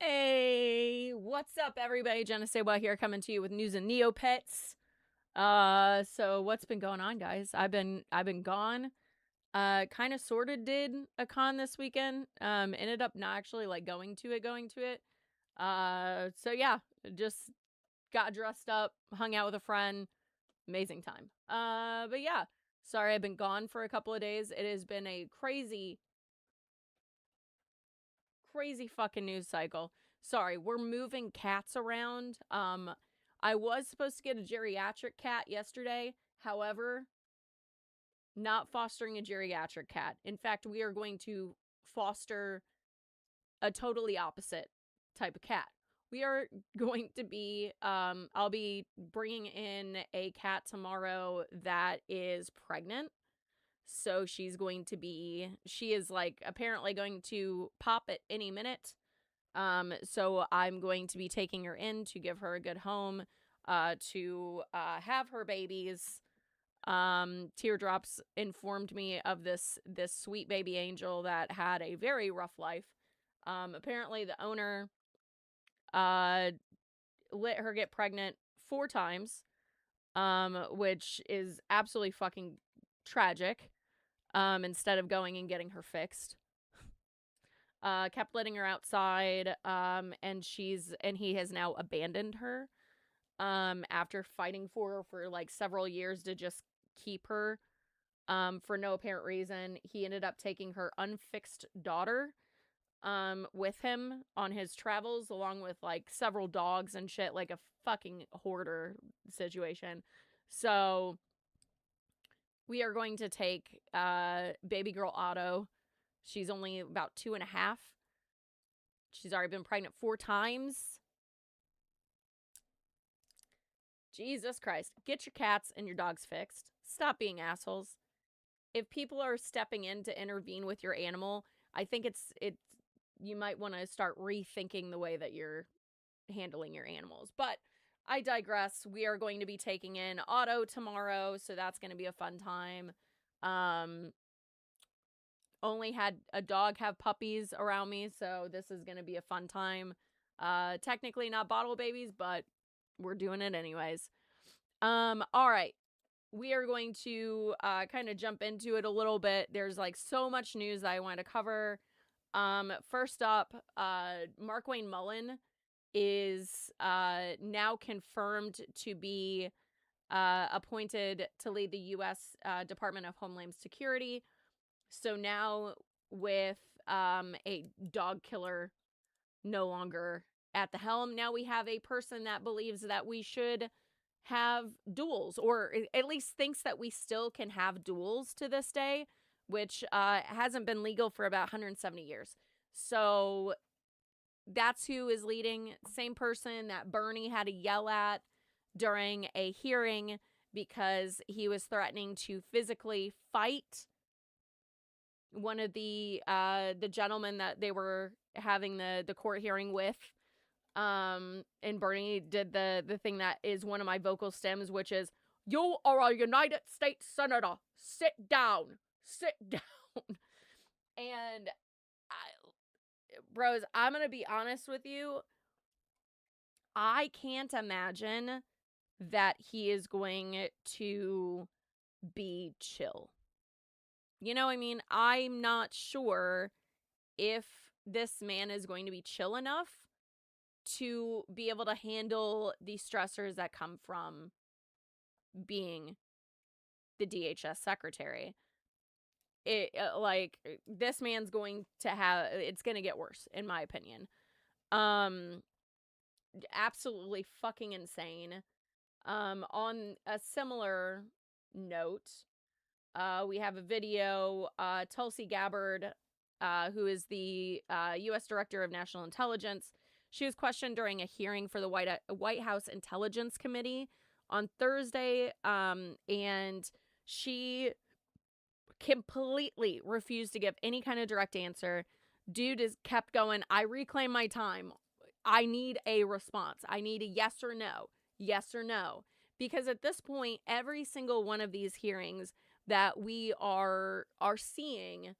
Hey, what's up, everybody? Jenna Sable here, coming to you with news and Neopets. So what's been going on, guys? I've been gone. Kind of sorta did a con this weekend. Ended up not actually like going to it. So yeah, just got dressed up, hung out with a friend, amazing time. But yeah, sorry I've been gone for a couple of days. It has been a crazy fucking news cycle. Sorry, we're moving cats around. I was supposed to get a geriatric cat yesterday. However, not fostering a geriatric cat. In fact, we are going to foster a totally opposite type of cat. We are going to be, I'll be bringing in a cat tomorrow that is pregnant. So she is like apparently going to pop at any minute. So I'm going to be taking her in to give her a good home, to have her babies. Teardrops informed me of this sweet baby angel that had a very rough life. Apparently the owner let her get pregnant 4 times, which is absolutely fucking tragic. Instead of going and getting her fixed. Kept letting her outside, and he has now abandoned her, after fighting for her for like several years to just keep her, for no apparent reason. He ended up taking her unfixed daughter, with him on his travels, along with like several dogs and shit, like a fucking hoarder situation. So we are going to take baby girl Otto. She's only about 2.5. She's already been pregnant 4 times. Jesus Christ. Get your cats and your dogs fixed. Stop being assholes. If people are stepping in to intervene with your animal, I think it's you might want to start rethinking the way that you're handling your animals. But I digress. We are going to be taking in Otto tomorrow, so that's going to be a fun time. Only had a dog have puppies around me, so this is going to be a fun time. Technically not bottle babies, but we're doing it anyways. All right. We are going to kind of jump into it a little bit. There's like so much news that I want to cover. First up, Markwayne Mullin is now confirmed to be appointed to lead the U.S. Department of Homeland Security. So now with a dog killer no longer at the helm, now we have a person that believes that we should have duels, or at least thinks that we still can have duels to this day, which hasn't been legal for about 170 years. So that's who is leading. Same person that Bernie had to yell at during a hearing because he was threatening to physically fight one of the gentlemen that they were having the court hearing with. And Bernie did the thing that is one of my vocal stems, which is, "You are a United States Senator. Sit down. Sit down." And bros, I'm gonna be honest with you. I can't imagine that he is going to be chill. You know what I mean? I'm not sure if this man is going to be chill enough to be able to handle the stressors that come from being the DHS secretary. This man's going to have, it's going to get worse, in my opinion. Absolutely fucking insane. On a similar note, we have a video. Tulsi Gabbard, who is the U.S. Director of National Intelligence, she was questioned during a hearing for the White House Intelligence Committee on Thursday, and she completely refused to give any kind of direct answer. Dude is kept going, "I reclaim my time. I need a response. I need a yes or no. Yes or no." Because at this point, every single one of these hearings that we are seeing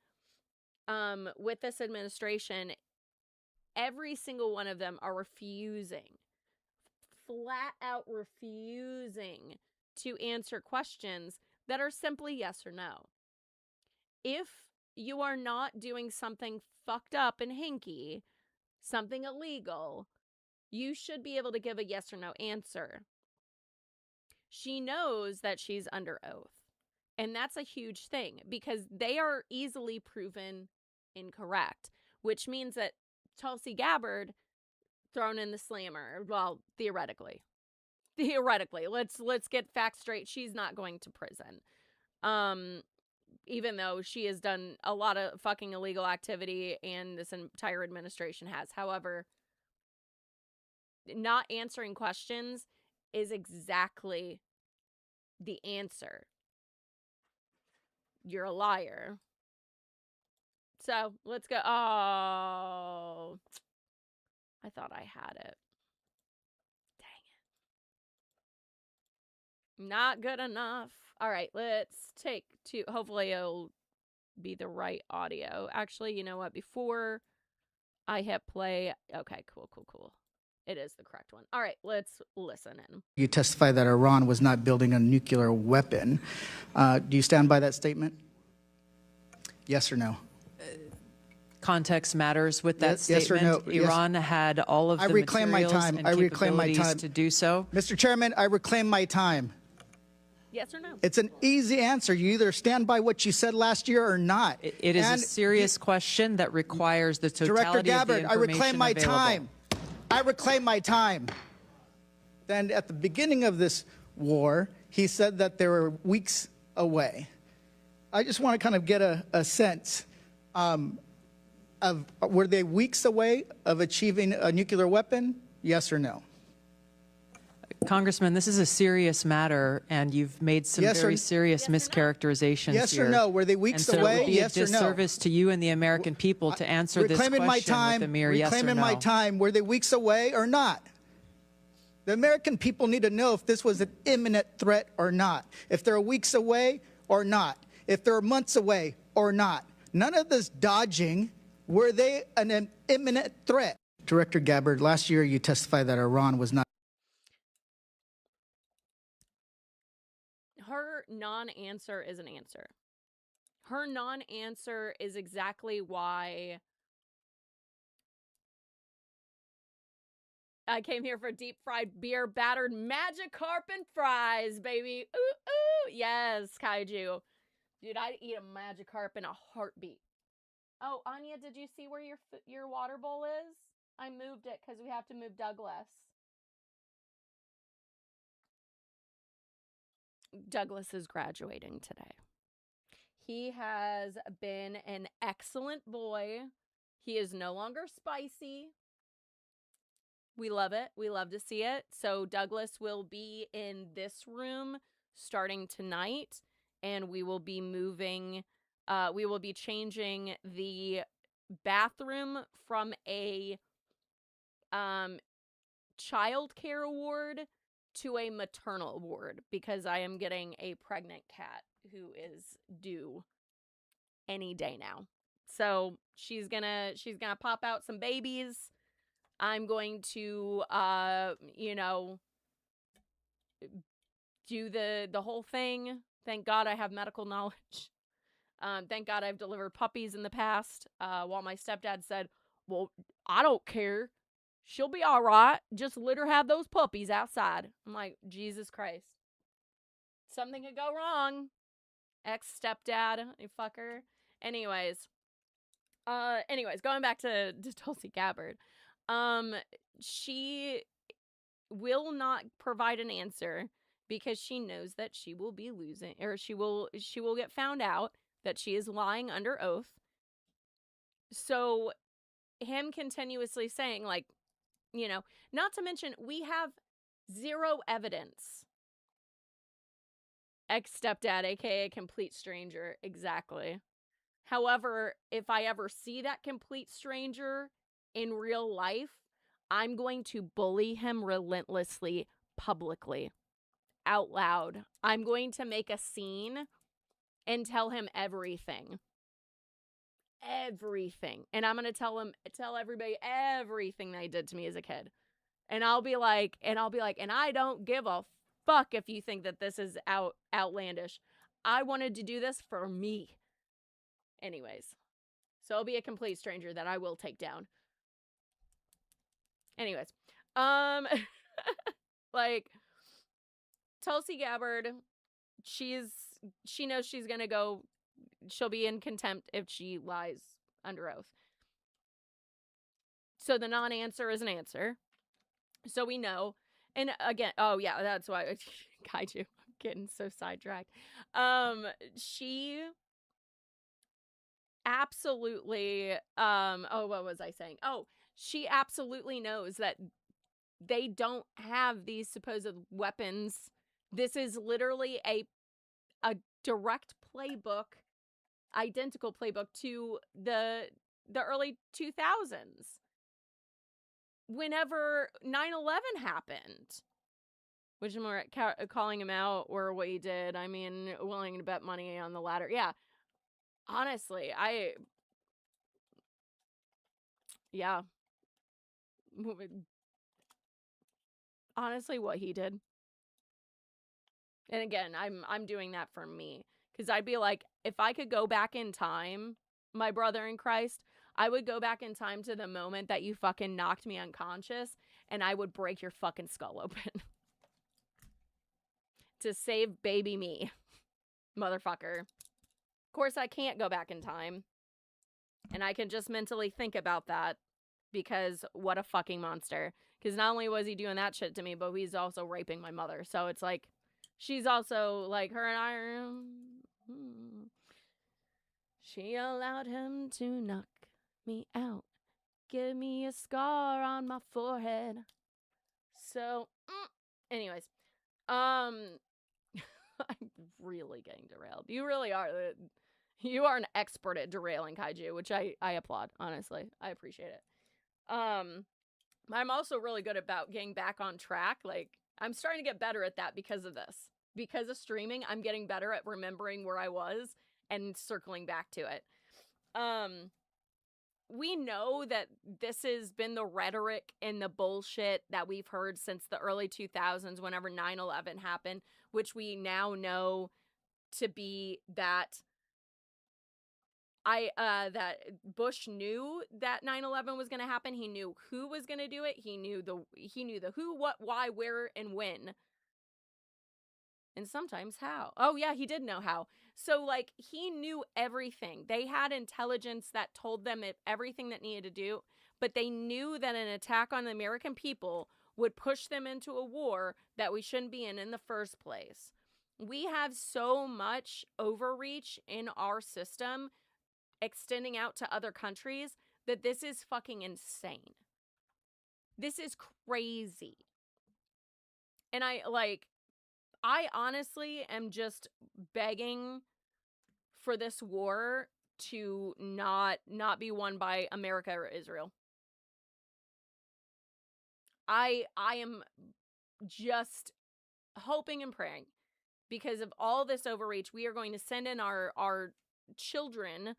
with this administration, every single one of them are refusing, flat out refusing to answer questions that are simply yes or no. If you are not doing something fucked up and hinky, something illegal, you should be able to give a yes or no answer. She knows that she's under oath. And that's a huge thing because they are easily proven incorrect, which means that Tulsi Gabbard thrown in the slammer. Well, theoretically. Let's get facts straight. She's not going to prison. Even though she has done a lot of fucking illegal activity and this entire administration has. However, not answering questions is exactly the answer. You're a liar. So, let's go. Oh, I thought I had it. Dang it. Not good enough. All right, let's take two. Hopefully it'll be the right audio. Actually, you know what? Before I hit play. Okay, cool. It is the correct one. All right, let's listen in. You testify that Iran was not building a nuclear weapon. Do you stand by that statement? Yes or no? Context matters with that statement. Yes or no? Iran had all of the materials and capabilities to do so. Mr. Chairman, I reclaim my time. Yes or no? It's an easy answer. You either stand by what you said last year or not. It is a serious question that requires the totality Director Gabbard, of the information I reclaim my available. time. I reclaim my time. Then at the beginning of this war, he said that they were weeks away. I just want to kind of get a sense of, were they weeks away of achieving a nuclear weapon? Yes or no? Congressman, this is a serious matter, and you've made some very serious mischaracterizations yes here. Yes or no? Were they weeks and so away? It would be yes a or no? disservice to you and the American people to answer this question with a mere yes or no. Reclaiming my time. Were they weeks away or not? The American people need to know if this was an imminent threat or not. If they're weeks away or not. If they're months away or not. None of this dodging. Were they an imminent threat? Director Gabbard, last year you testified that Iran was not. Her non-answer is an answer. Her non-answer is exactly why I came here for deep fried beer battered Magikarp and fries, baby. Ooh, ooh. Yes, Kaiju. Dude, I'd eat a Magikarp in a heartbeat. Oh, Anya, did you see where your water bowl is? I moved it because we have to move Douglas. Douglas is graduating today. He has been an excellent boy. He is no longer spicy. We love it. We love to see it. So Douglas will be in this room starting tonight, and we will be moving, we will be changing the bathroom from a child care ward to a maternal ward because I am getting a pregnant cat who is due any day now. So she's gonna pop out some babies. I'm going to do the whole thing. Thank God I have medical knowledge. Thank God I've delivered puppies in the past. While my stepdad said, "Well, I don't care. She'll be all right. Just let her have those puppies outside." I'm like, Jesus Christ. Something could go wrong. Ex-stepdad, you fucker. Anyways, going back to Tulsi Gabbard. She will not provide an answer because she knows that she will be losing, or she will get found out that she is lying under oath. So him continuously saying, like, not to mention, we have zero evidence. Ex-stepdad, aka complete stranger, exactly. However, if I ever see that complete stranger in real life, I'm going to bully him relentlessly, publicly, out loud. I'm going to make a scene and tell him everything. everything. And I'm going to tell everybody everything they did to me as a kid. And I'll be like, and I don't give a fuck if you think that this is outlandish. I wanted to do this for me. Anyways, so it'll be a complete stranger that I will take down. Anyways, like, Tulsi Gabbard, she knows she's gonna go, she'll be in contempt if she lies under oath. So the non-answer is an answer. So we know. And again, oh yeah, that's why Kaiju, I'm getting so sidetracked. She absolutely, oh, what was I saying? Oh, she absolutely knows that they don't have these supposed weapons. This is literally a direct playbook, identical playbook to the early 2000s. Whenever 9/11 happened, which I'm calling him out or what he did. I mean, willing to bet money on the latter. Yeah. Honestly, yeah. Honestly, what he did. And again, I'm doing that for me. Because I'd be like, if I could go back in time, my brother in Christ, I would go back in time to the moment that you fucking knocked me unconscious, and I would break your fucking skull open. To save baby me. Motherfucker. Of course, I can't go back in time. And I can just mentally think about that. Because what a fucking monster. Because not only was he doing that shit to me, but he's also raping my mother. So it's like, she's also like, her and I are... She allowed him to knock me out. Give me a scar on my forehead. So, anyways. I'm really getting derailed. You really are. You are an expert at derailing, Kaiju, which I applaud, honestly. I appreciate it. I'm also really good about getting back on track. Like, I'm starting to get better at that because of this. Because of streaming, I'm getting better at remembering where I was and circling back to it. We know that this has been the rhetoric and the bullshit that we've heard since the early 2000s whenever 9/11 happened, which we now know to be that that Bush knew that 9/11 was going to happen. He knew who was going to do it. He knew the who, what, why, where, and when. And sometimes how. Oh yeah, he did know how. So like, he knew everything. They had intelligence that told them everything that needed to do, but they knew that an attack on the American people would push them into a war that we shouldn't be in the first place. We have so much overreach in our system extending out to other countries that this is fucking insane. This is crazy. And I honestly am just begging for this war to not be won by America or Israel. I am just hoping and praying, because of all this overreach, we are going to send in our children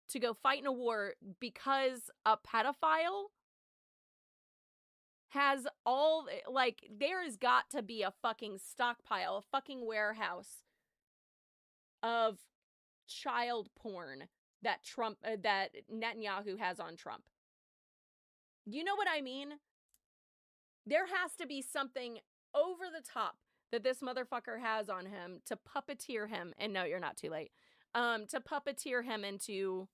to go fight in a war because a pedophile has all, like, there has got to be a fucking stockpile, a fucking warehouse of child porn that that Netanyahu has on Trump. You know what I mean? There has to be something over the top that this motherfucker has on him to puppeteer him. And no, you're not too late. To puppeteer him into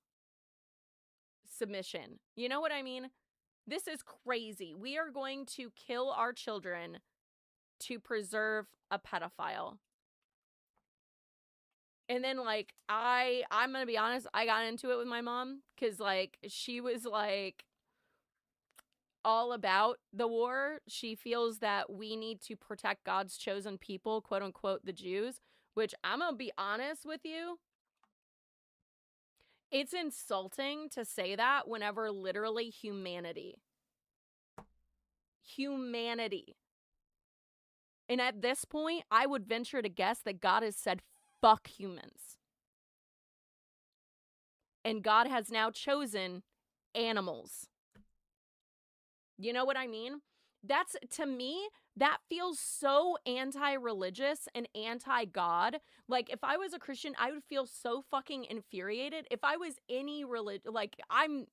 submission. You know what I mean? This is crazy. We are going to kill our children to preserve a pedophile. And then, like, I'm going to be honest, I got into it with my mom because, like, she was, like, all about the war. She feels that we need to protect God's chosen people, quote unquote, the Jews, which I'm going to be honest with you. It's insulting to say that whenever literally humanity. And at this point, I would venture to guess that God has said, fuck humans. And God has now chosen animals. You know what I mean? That's, to me, that feels so anti-religious and anti-God. Like, if I was a Christian, I would feel so fucking infuriated. If I was any religion, like, I'm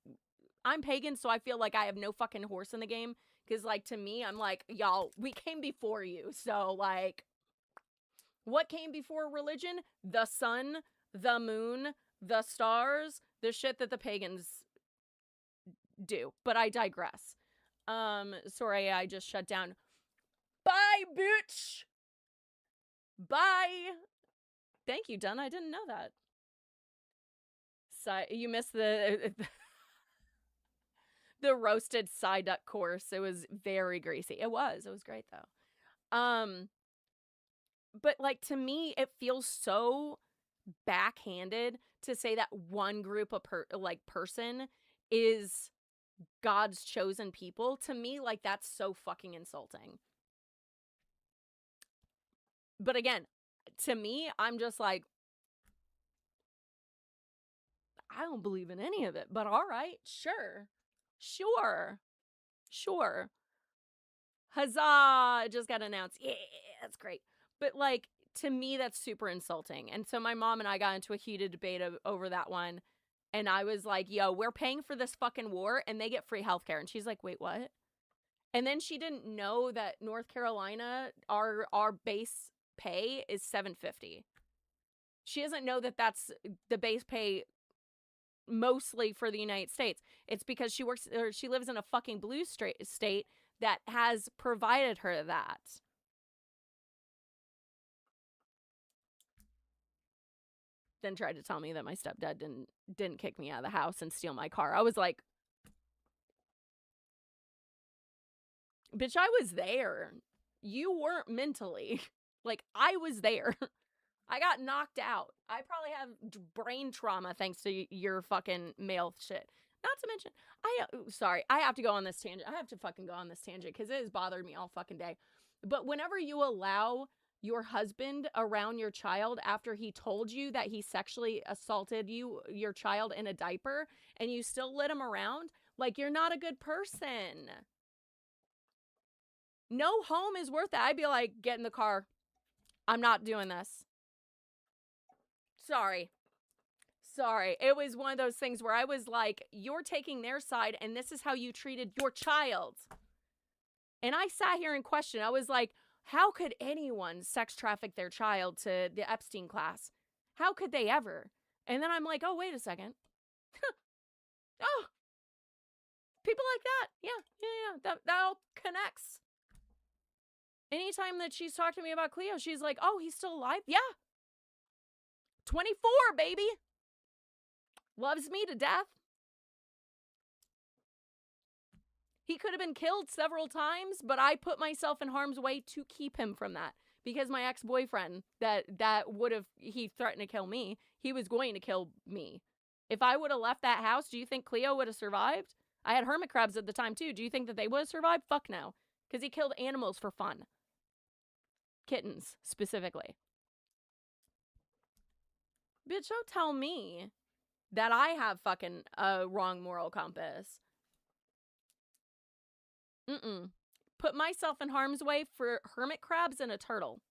pagan, so I feel like I have no fucking horse in the game. Because, like, to me, I'm like, y'all, we came before you. So, like, what came before religion? The sun, the moon, the stars, the shit that the pagans do. But I digress. Sorry, I just shut down. Bye, bitch! Bye! Thank you, Dunn. I didn't know that. So, you missed the the roasted side duck course. It was very greasy. It was great though. But like, to me, it feels so backhanded to say that one group of person is God's chosen people. To me, like, that's so fucking insulting. But again, to me, I'm just like, I don't believe in any of it, but all right, sure. Huzzah! It just got announced. Yeah, that's great. But like, to me, that's super insulting. And so my mom and I got into a heated debate over that one. And I was like, yo, we're paying for this fucking war and they get free healthcare. And she's like, wait, what? And then she didn't know that North Carolina, our base pay is $750. She doesn't know that that's the base pay mostly for the United States. It's because she lives in a fucking blue state that has provided her that. Then tried to tell me that my stepdad didn't kick me out of the house and steal my car. I was like, bitch, I was there. You weren't mentally. Like, I was there. I got knocked out. I probably have brain trauma thanks to your fucking mail shit. Not to mention, sorry, I have to go on this tangent. I have to fucking go on this tangent because it has bothered me all fucking day. But whenever you allow your husband around your child after he told you that he sexually assaulted your child in a diaper, and you still let him around, like, you're not a good person. No home is worth it. I'd be like, get in the car. I'm not doing this. Sorry. It was one of those things where I was like, you're taking their side and this is how you treated your child. And I sat here and questioned. I was like, how could anyone sex traffic their child to the Epstein class? How could they ever? And then I'm like, oh, wait a second. Oh, people like that. Yeah. That all connects. Anytime that she's talked to me about Cleo, she's like, oh, he's still alive? Yeah. 24, baby. Loves me to death. He could have been killed several times, but I put myself in harm's way to keep him from that. Because my ex-boyfriend, he threatened to kill me. He was going to kill me. If I would have left that house, do you think Cleo would have survived? I had hermit crabs at the time too. Do you think that they would have survived? Fuck no. Because he killed animals for fun. Kittens, specifically. Bitch, don't tell me that I have fucking a wrong moral compass. Put myself in harm's way for hermit crabs and a turtle.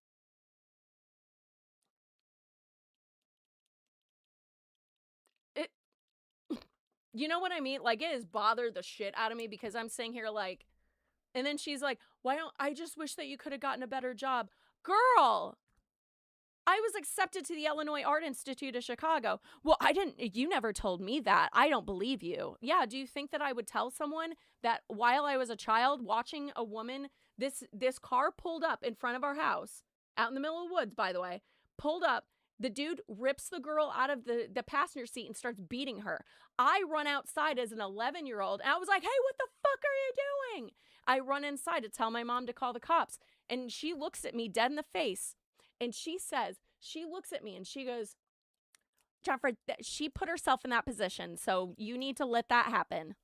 You know what I mean? Like, it has bothered the shit out of me because I'm sitting here like, and then she's like, I just wish that you could have gotten a better job. Girl, I was accepted to the Illinois Art Institute of Chicago. Well, you never told me that. I don't believe you. Yeah, do you think that I would tell someone that while I was a child watching a woman, this car pulled up in front of our house, out in the middle of the woods, by the way, pulled up, the dude rips the girl out of the passenger seat and starts beating her. I run outside as an 11-year-old, and I was like, hey, what the fuck are you doing? I run inside to tell my mom to call the cops, and she looks at me dead in the face. And she looks at me and she goes, Jennifer, she put herself in that position, so you need to let that happen.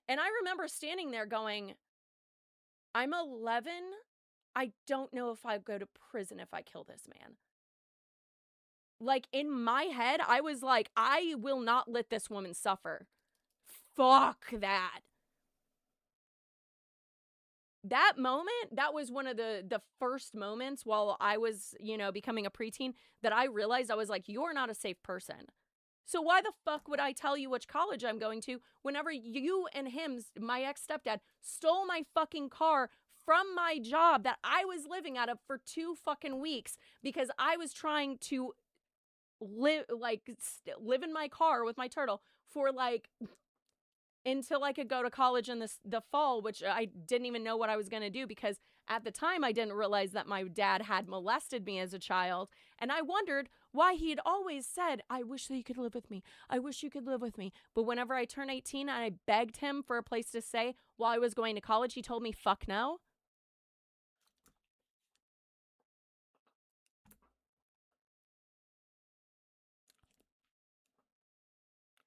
And I remember standing there going, I'm 11. I don't know if I go to prison if I kill this man. Like, in my head, I was like, I will not let this woman suffer. Fuck that. That moment, that was one of the first moments while I was, you know, becoming a preteen that I realized I was like, you're not a safe person. So why the fuck would I tell you which college I'm going to whenever you and him, my ex-stepdad, stole my fucking car from my job that I was living out of for 2 fucking weeks because I was trying to live in my car with my turtle for like until I could go to college in the fall, which I didn't even know what I was going to do because at the time I didn't realize that my dad had molested me as a child. And I wondered why he had always said, I wish that you could live with me. I wish you could live with me. But whenever I turned 18 and I begged him for a place to stay while I was going to college, he told me, fuck no.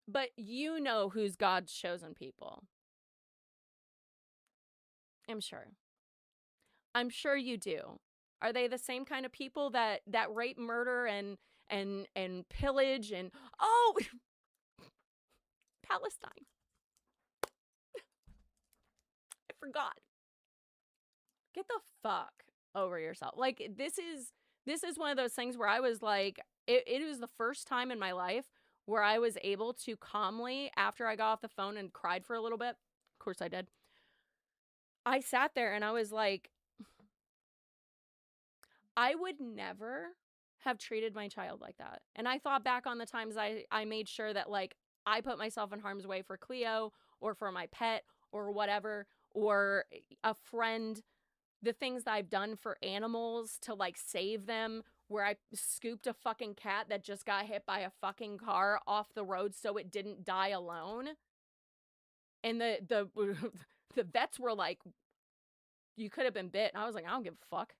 But you know who's God's chosen people. I'm sure. I'm sure you do. Are they the same kind of people that rape, murder, and pillage and oh, Palestine? I forgot. Get the fuck over yourself. Like this is one of those things where I was like, it was the first time in my life where I was able to calmly, after I got off the phone and cried for a little bit. Of course I did. I sat there and I was like, I would never have treated my child like that. And I thought back on the times I made sure that like I put myself in harm's way for Cleo or for my pet or whatever, or a friend, the things that I've done for animals to like save them, where I scooped a fucking cat that just got hit by a fucking car off the road so it didn't die alone. And the the vets were like, you could have been bit. And I was like, I don't give a fuck.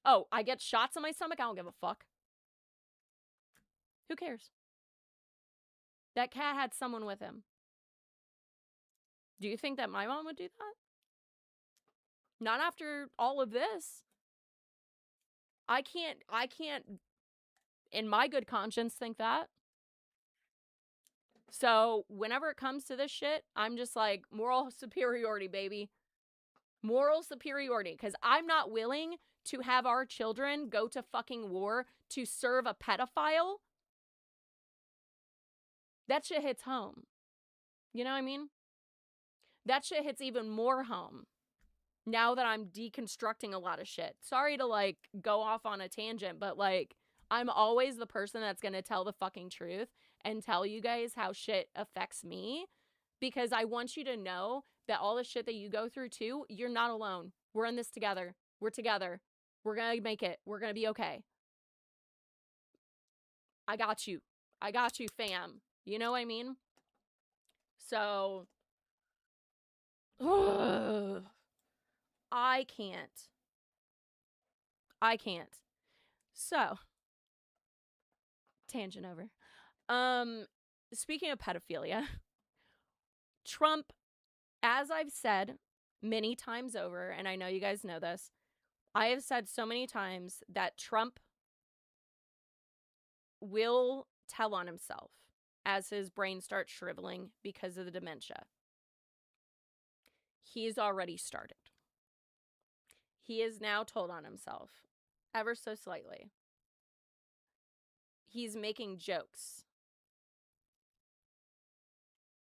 Oh, I get shots in my stomach? I don't give a fuck. Who cares? That cat had someone with him. Do you think that my mom would do that? Not after all of this. I can't, in my good conscience, think that. So, whenever it comes to this shit, I'm just like, moral superiority, baby. Moral superiority. Because I'm not willing to have our children go to fucking war to serve a pedophile. That shit hits home. You know what I mean? That shit hits even more home now that I'm deconstructing a lot of shit. Sorry to like go off on a tangent, but like I'm always the person that's going to tell the fucking truth and tell you guys how shit affects me, because I want you to know that all the shit that you go through too, you're not alone. We're in this together. We're together. We're going to make it. We're going to be okay. I got you. I got you, fam. You know what I mean? So I can't. So, tangent over. Speaking of pedophilia, Trump, as I've said many times over, and I know you guys know this, I have said so many times that Trump will tell on himself as his brain starts shriveling because of the dementia. He's already started. He is now told on himself, ever so slightly. He's making jokes.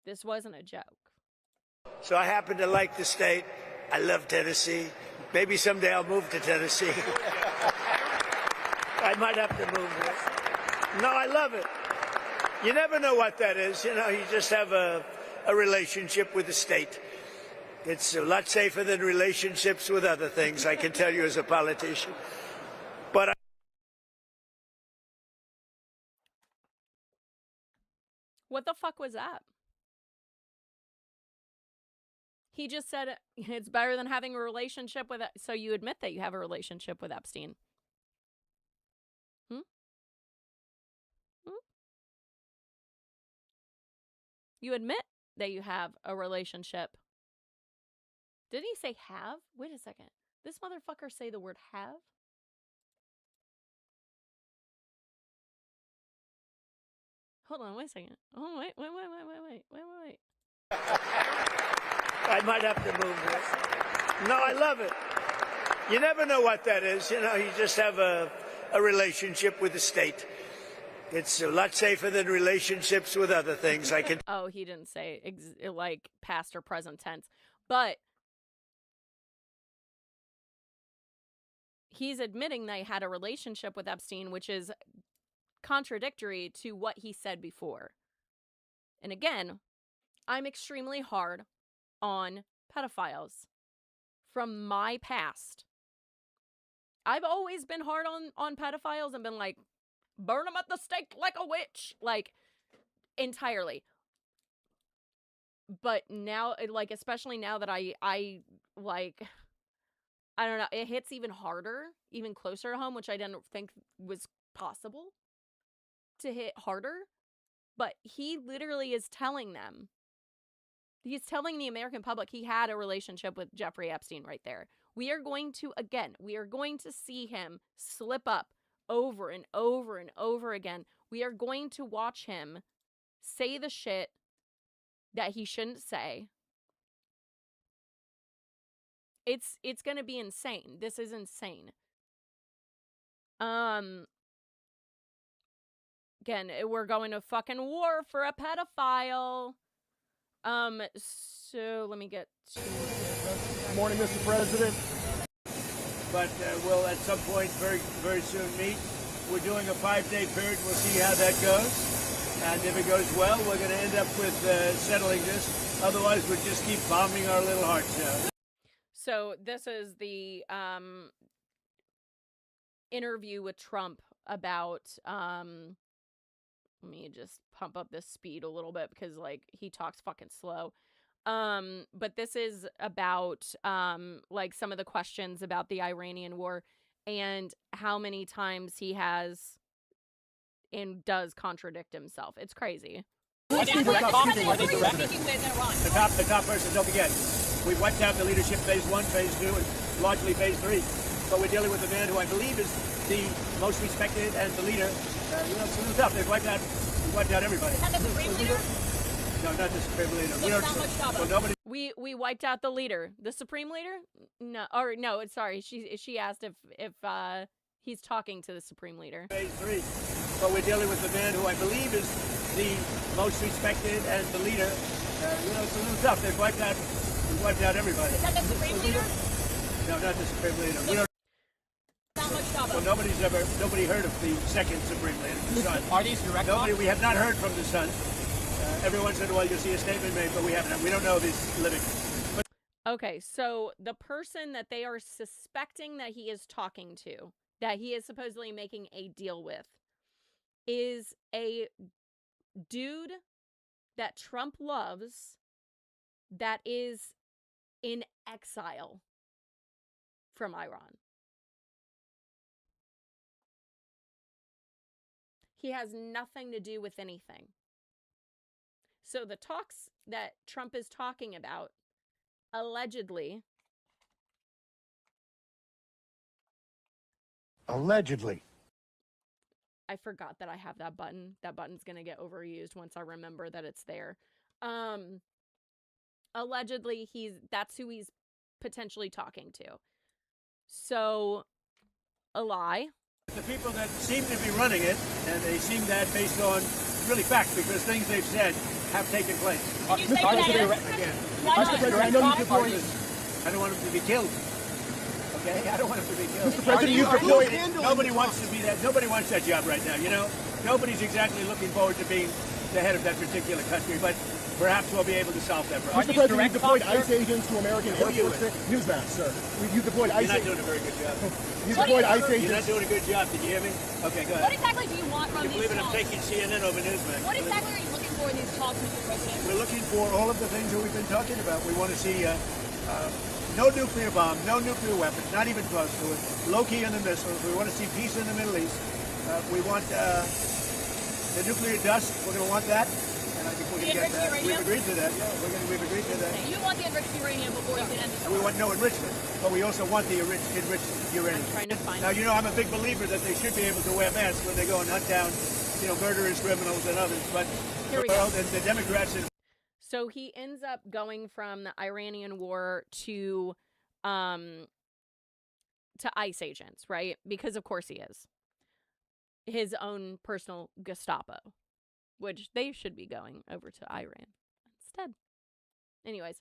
This wasn't a joke. So I happen to like the state. I love Tennessee. Maybe someday I'll move to Tennessee. I might have to move there. No, I love it. You never know what that is. You know, you just have a relationship with the state. It's a lot safer than relationships with other things, I can tell you as a politician. But what the fuck was that? He just said it's better than having a relationship with... So you admit that you have a relationship with Epstein. You admit that you have a relationship. Didn't he say have? Wait a second. This motherfucker say the word have? hold on, wait a second. Oh, wait. I might have to move this. No, I love it. You never know what that is. You know, you just have a relationship with the state. It's a lot safer than relationships with other things. I can. Oh, he didn't say like past or present tense, but he's admitting they had a relationship with Epstein, which is contradictory to what he said before. And again, I'm extremely hard on pedophiles from my past. I've always been hard on pedophiles and been like, burn them at the stake like a witch, like entirely. But now, like, especially now that I like, I don't know, it hits even harder, even closer to home, which I didn't think was possible to hit harder. But he literally is telling them, he's telling the American public he had a relationship with Jeffrey Epstein right there. We are going to see him slip up over and over and over again. We are going to watch him say the shit that he shouldn't say. It's going to be insane. This is insane. Again, we're going to fucking war for a pedophile. So let me get to... Good morning, Mr. President. But we'll at some point very, very soon meet. We're doing a 5-day period. We'll see how that goes. And if it goes well, we're going to end up with settling this. Otherwise, we'll just keep bombing our little hearts out. So this is the interview with Trump about... let me just pump up this speed a little bit because, like, he talks fucking slow. But this is about, like, some of the questions about the Iranian war and how many times he has and does contradict himself. It's crazy. The top person, don't forget, we wiped out the leadership phase 1, phase 2, and largely phase 3. But we're dealing with a man who I believe is the most respected and the leader. You know, it's a little tough. We wiped out everybody. And the Supreme Leader? No, not the Supreme Leader. We wiped out the leader. The Supreme Leader? No, or no, it's sorry. She asked if he's talking to the Supreme Leader. Phase 3. But we're dealing with a man who I believe is the most respected and the leader. You know, it's a little tough. We wiped out everybody. Is that the Supreme Leader? No, not the Supreme Leader. Well, nobody heard of the second Supreme Leader, the son. Are these direct? We have not heard from the son. Every once in a while you'll see a statement made, but we don't know if he's living. Okay, so the person that they are suspecting that he is talking to, that he is supposedly making a deal with, is a dude that Trump loves that is in exile from Iran. He has nothing to do with anything. So the talks that Trump is talking about, allegedly. I forgot that I have that button. That button's going to get overused once I remember that it's there. Allegedly, that's who he's potentially talking to. So, a lie. The people that seem to be running it, and they seem that based on really facts, because things they've said have taken place. Can you say that again? Mr. President, I know you deployed. I don't want him to be killed. Okay, I don't want him to be killed. Mr. President, you deployed. Nobody wants to be that. Nobody wants that job right now. You know, nobody's exactly looking forward to being the head of that particular country, but perhaps we'll be able to solve that problem. Mr. President, you deployed ICE agents to American Air Force. Newsmax, sir. You deployed ICE. You're not doing a very good job. You deployed ICE agents. You're not doing a good job. Did you hear me? Okay, go ahead. What exactly do you want from You these believe it? I'm talks? taking CNN over Newsmax. What exactly are you looking for in these talks, Mr. President? We're looking for all of the things that we've been talking about. We want to see no nuclear bomb, no nuclear weapons, not even close to it. Low-key in the missiles. We want to see peace in the Middle East. We want the nuclear dust. We're going to want that. And I think we're going to get that. We've agreed to that. Yeah, we've agreed to that. You want the enriched uranium before you can end this. We want no enrichment, but we also want the enriched uranium. I'm trying to find Now, you know, I'm a big believer that they should be able to wear masks when they go and hunt down murderers, criminals, and others. But Here we go. the Democrats. So he ends up going from the Iranian war to ICE agents, right? Because of course he is. His own personal Gestapo, which they should be going over to Iran instead. Anyways.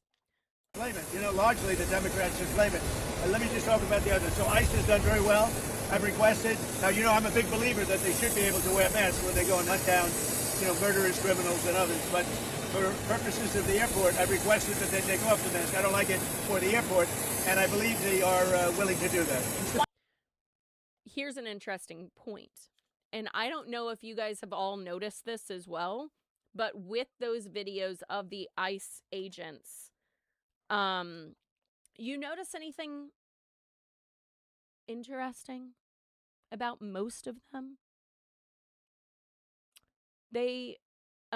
Blame it. Largely the Democrats should blame it. Let me just talk about the others. So ICE has done very well. I've requested. Now, I'm a big believer that they should be able to wear masks when they go and hunt down, murderers, criminals, and others. But for purposes of the airport, I've requested that they take off the mask. I don't like it for the airport, and I believe they are willing to do that. Here's an interesting point. And I don't know if you guys have all noticed this as well, but with those videos of the ICE agents, you notice anything interesting about most of them? A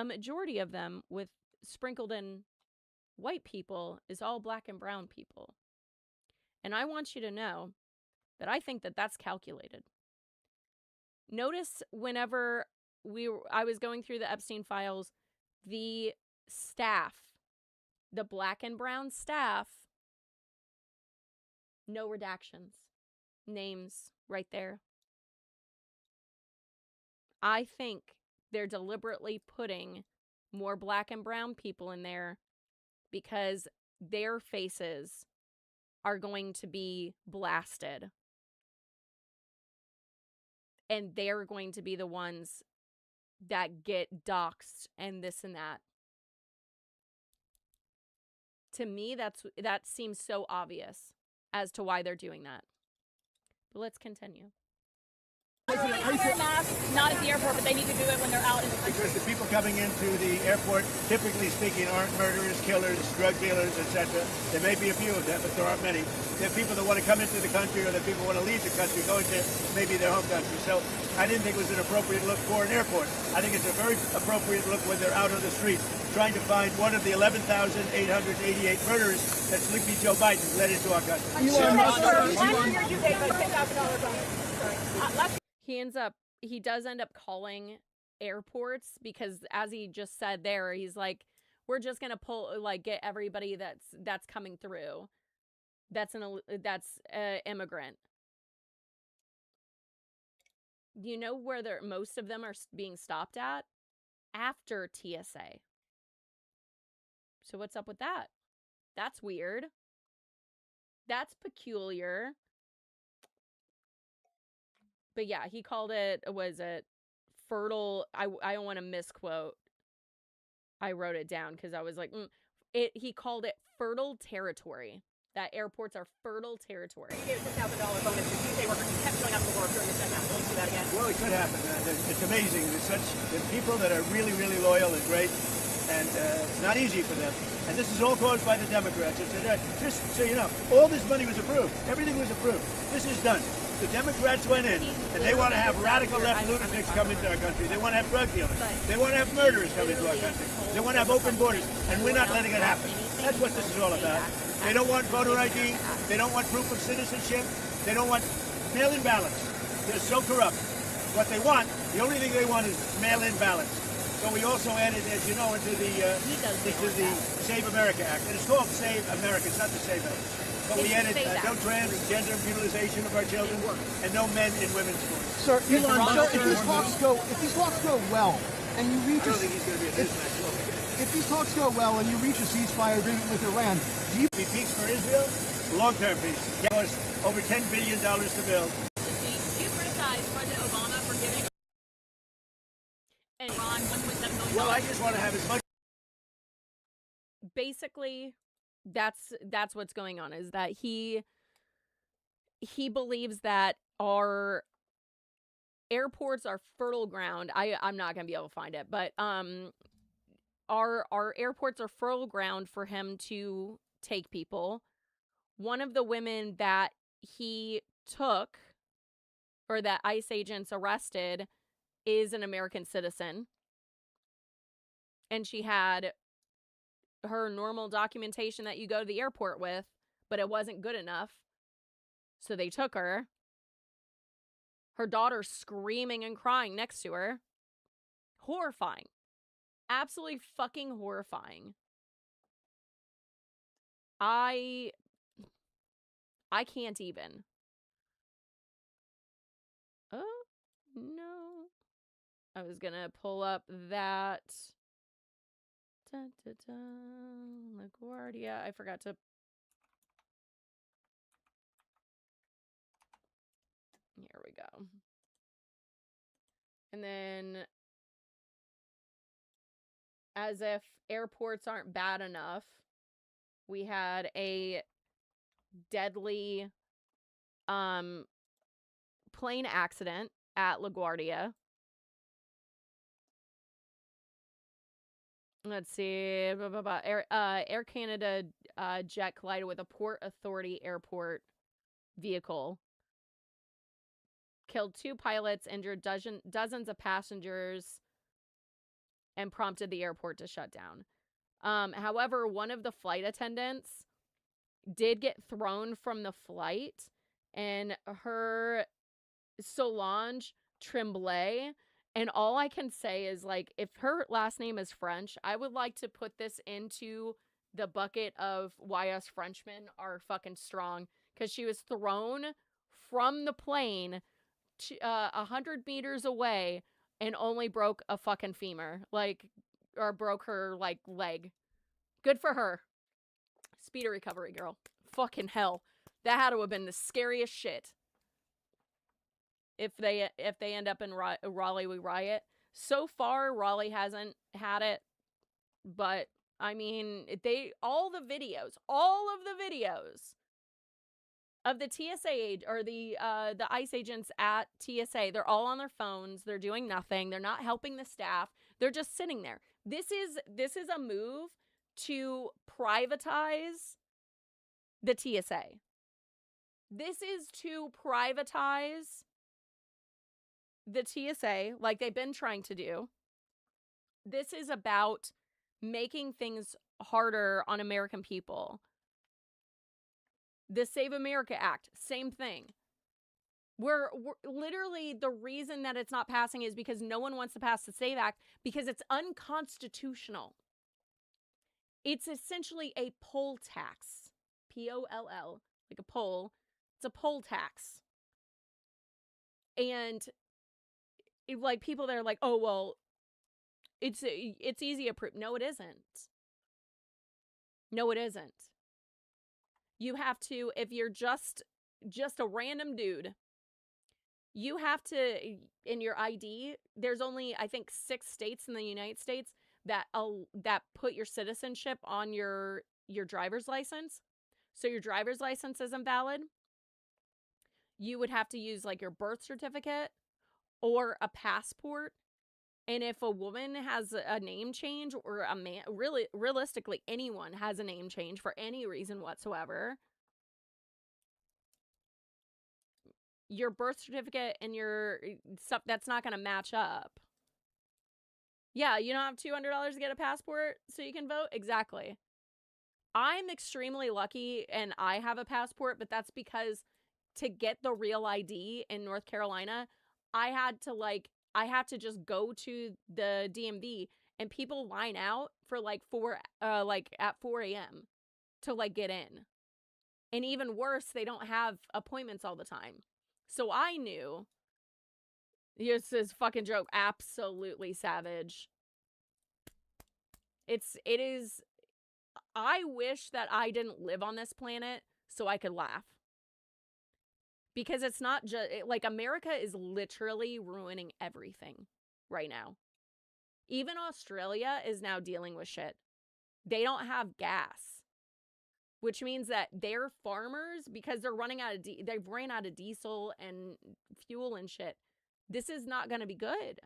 majority of them, with sprinkled in white people, is all black and brown people. And I want you to know that I think that that's calculated. Notice whenever I was going through the Epstein files, the staff, the black and brown staff, no redactions, names right there. I think they're deliberately putting more black and brown people in there because their faces are going to be blasted. And they're going to be the ones that get doxxed and this and that. To me, that seems so obvious as to why they're doing that. But let's continue. Wear a mask, not at the airport, but they need to do it when they're out in the country. Because the people coming into the airport, typically speaking, aren't murderers, killers, drug dealers, etc. There may be a few of them, but there aren't many. They're people that want to come into the country, or that people want to leave the country, going to maybe their home country. So I didn't think it was an appropriate look for an airport. I think it's a very appropriate look when they're out on the streets, trying to find one of the 11,888 murderers that Sleepy Joe Biden led into our country. He does end up calling airports because, as he just said there, he's like, we're just going to get everybody that's coming through. That's immigrant. You know where most of them are being stopped at? After TSA. So what's up with that? That's weird. That's peculiar. But yeah, he called it, was it fertile? I don't want to misquote. I wrote it down because I was like, he called it fertile territory. That airports are fertile territory. He gave a $6,000 bonus to Tuesday workers who kept showing up to work during the shutdown. Will you do that again? Well, it could happen. It's amazing. There's people that are really, really loyal and great, and it's not easy for them. And this is all caused by the Democrats. Just so you know, all this money was approved. Everything was approved. This is done. The Democrats went in, and they want to have radical left lunatics come into our country. They want to have drug dealers. They want to have murderers come into our country. They want to have open borders, and we're not letting it happen. That's what this is all about. They don't want voter ID. They don't want proof of citizenship. They don't want mail-in ballots. They're so corrupt. What they want, the only thing they want is mail-in ballots. So we also added, as you know, into the Save America Act. And it's called Save America. It's not the Save America. But we added no transgender mutilization of our children and no men in women's schools. Sir, Elon, so if these talks go well, and you reach I don't think he's going to be a businessman. if these talks go well and you reach a ceasefire agreement with Iran, do you peace for Israel? Long-term peace. It costs over $10 billion to build. Do you criticize President Obama for giving Iran $1.7 million? Well, I just want to have as much. Basically, that's what's going on, is that he believes that our airports are fertile ground. I'm not gonna be able to find it, but our airports are fertile ground for him to take people. One of the women that he took, or that ICE agents arrested, is an American citizen, and she had her normal documentation that you go to the airport with, but it wasn't good enough, so they took her. Her daughter screaming and crying next to her. Horrifying. Absolutely fucking horrifying. I can't even. Oh, no. I was gonna pull up that. Dun, dun, dun. LaGuardia. I forgot to. Here we go. And then, as if airports aren't bad enough, we had a deadly plane accident at LaGuardia. Let's see. Blah, blah, blah. Air Canada jet collided with a Port Authority airport vehicle. Killed 2 pilots, injured dozens of passengers, and prompted the airport to shut down. However, one of the flight attendants did get thrown from the flight, and her Solange Tremblay, and all I can say is, like, if her last name is French, I would like to put this into the bucket of why us Frenchmen are fucking strong, because she was thrown from the plane 100 meters away and only broke a fucking femur, like, or broke her, like, leg. Good for her. Speedy recovery, girl. Fucking hell. That had to have been the scariest shit. If they end up in Raleigh, we riot. So far, Raleigh hasn't had it, but I mean, all of the videos of the TSA or the ICE agents at TSA, they're all on their phones. They're doing nothing. They're not helping the staff. They're just sitting there. This is a move to privatize the TSA. This is to privatize the TSA, like they've been trying to do. This is about making things harder on American people. The Save America Act, same thing. We're literally, the reason that it's not passing is because no one wants to pass the Save Act because it's unconstitutional. It's essentially a poll tax. P-O-L-L, like a poll. It's a poll tax. And like people that are like, oh, well, it's easy to prove. No, it isn't. No, it isn't. You have to, if you're just a random dude, you have to, in your ID, there's only, I think, 6 states in the United States that put your citizenship on your driver's license. So your driver's license isn't valid. You would have to use like your birth certificate or a passport. And if a woman has a name change, or a man, really, realistically, anyone has a name change for any reason whatsoever, your birth certificate and your stuff, that's not going to match up. Yeah, you don't have $200 to get a passport so you can vote? Exactly. I'm extremely lucky and I have a passport, but that's because to get the real ID in North Carolina, I had to just go to the DMV, and people line out for at 4 a.m. to like get in. And even worse, they don't have appointments all the time. So I knew, this is fucking joke, absolutely savage. It is, I wish that I didn't live on this planet so I could laugh. Because it's not just, like, America is literally ruining everything right now. Even Australia is now dealing with shit. They don't have gas, which means that their farmers, because they're running out of, they've ran out of diesel and fuel and shit. This is not going to be good.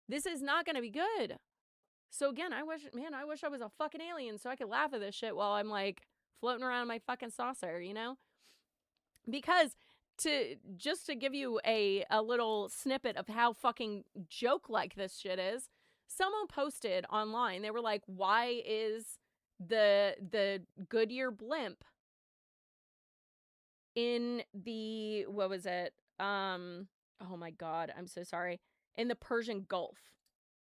This is not going to be good. So again, I wish I was a fucking alien so I could laugh at this shit while I'm like floating around in my fucking saucer, you know? Because to give you a little snippet of how fucking joke-like this shit is, someone posted online, they were like, why is the Goodyear blimp in the, what was it? Oh my God, I'm so sorry. In the Persian Gulf.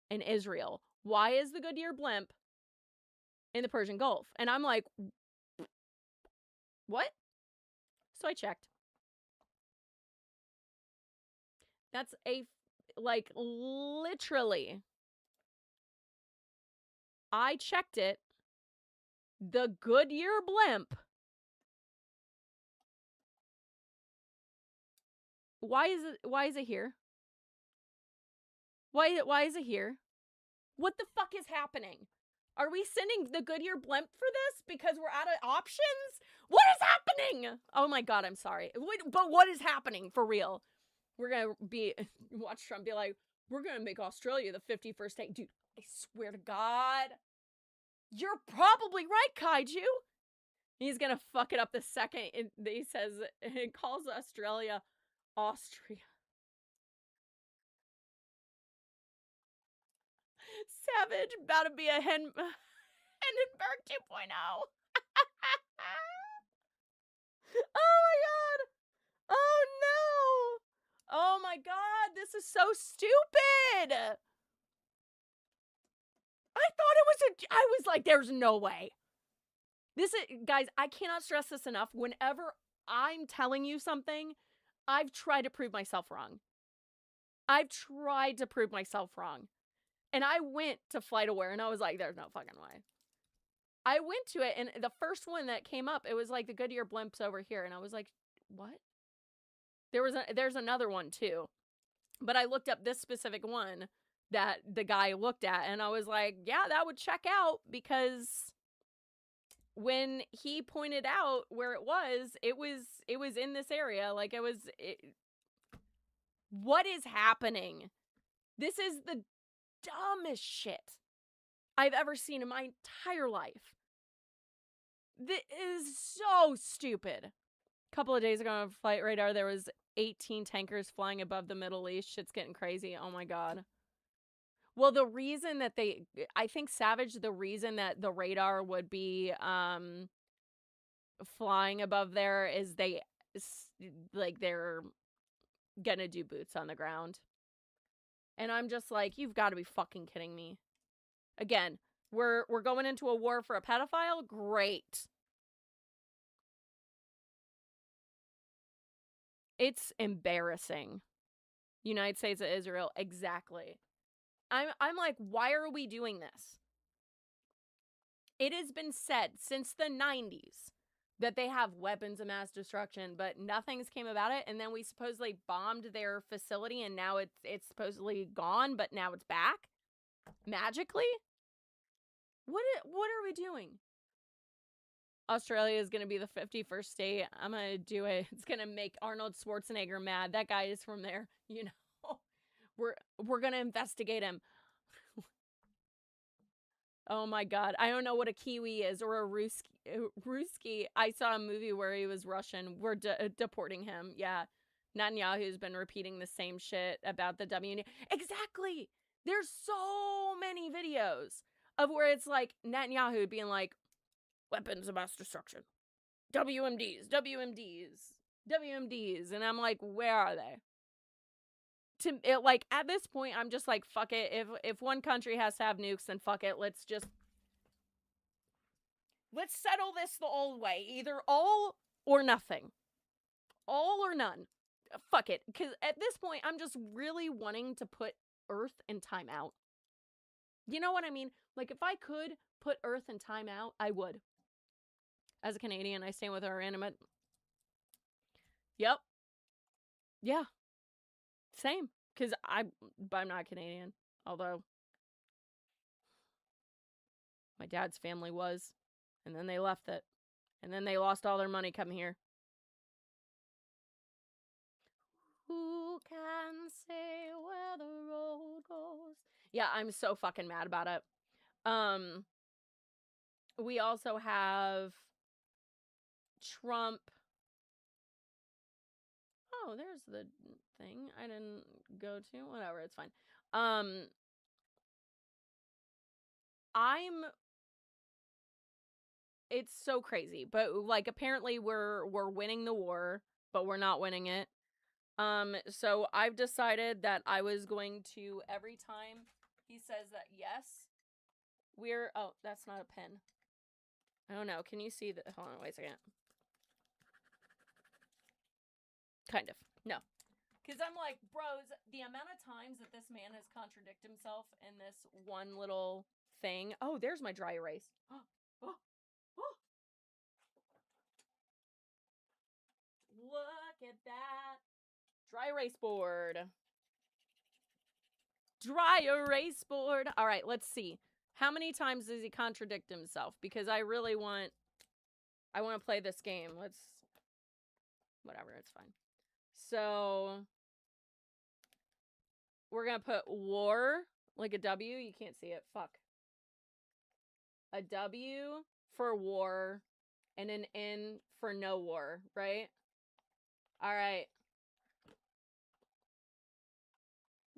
in Israel. Why is the Goodyear blimp in the Persian Gulf? And I'm like, what? So I checked. That's like, literally, I checked it. The Goodyear blimp. Why is it here? Why is it here? What the fuck is happening? Are we sending the Goodyear blimp for this because we're out of options? What is happening? Oh my God, I'm sorry. But what is happening for real? We're going to watch Trump be like, we're going to make Australia the 51st state. Dude, I swear to God. You're probably right, Kaiju. He's going to fuck it up the second he says, it calls Australia Austria. Savage, about to be a Hindenburg 2.0. Oh my God. Oh no. Oh my God, this is so stupid. I was like, there's no way. Guys, I cannot stress this enough. Whenever I'm telling you something, I've tried to prove myself wrong. And I went to FlightAware and I was like, there's no fucking way. I went to it and the first one that came up, it was like the Goodyear blimp's over here. And I was like, what? There's another one too. But I looked up this specific one that the guy looked at and I was like, yeah, that would check out, because when he pointed out where it was in this area. Like what is happening? This is the dumbest shit I've ever seen in my entire life. This is so stupid. A couple of days ago on Flight Radar, there was 18 tankers flying above the Middle East. Shit's getting crazy. Oh my God. Well, the reason that I think Savage, the reason that the radar would be flying above there is they're gonna do boots on the ground. And I'm just like, you've got to be fucking kidding me. Again, we're going into a war for a pedophile? Great. It's embarrassing. United States of Israel, exactly. I'm like, why are we doing this? It has been said since the 90s that they have weapons of mass destruction, but nothing's came about it. And then we supposedly bombed their facility and now it's supposedly gone, but now it's back? Magically? What are we doing? Australia is going to be the 51st state. I'm going to do it. It's going to make Arnold Schwarzenegger mad. That guy is from there, you know. We're going to investigate him. Oh my God. I don't know what a Kiwi is or a Ruski. I saw a movie where he was Russian. We're deporting him. Yeah. Netanyahu's been repeating the same shit about the WMD. Exactly. There's so many videos of where it's like Netanyahu being like, weapons of mass destruction. WMDs. And I'm like, where are they? Like, at this point, I'm just like, fuck it. If one country has to have nukes, then fuck it. Let's settle this the old way. Either all or nothing. All or none. Fuck it. Because at this point, I'm just really wanting to put Earth in timeout. You know what I mean? Like, if I could put Earth in timeout, I would. As a Canadian, I stand with our animate. Yep. Yeah. Same. Because I'm not Canadian. Although my dad's family was. And then they left it. And then they lost all their money coming here. Who can say where the road goes? Yeah, I'm so fucking mad about it. We also have Trump. Oh, there's the thing I didn't go to. Whatever, it's fine. It's so crazy, but like apparently we're winning the war, but we're not winning it. So I've decided that I was going to, every time He says that yes, we're. Oh, that's not a pen. I don't know. Can you see the? Hold on, wait a second. Kind of. No. Because I'm like, bros, the amount of times that this man has contradicted himself in this one little thing. Oh, there's my dry erase. Look at that. Dry erase board. Dry erase board. All right, let's see. How many times does he contradict himself? Because I really want... I want to play this game. Let's... Whatever, it's fine. So... We're going to put war, like a W. You can't see it. Fuck. A W for war and an N for no war, right? All right.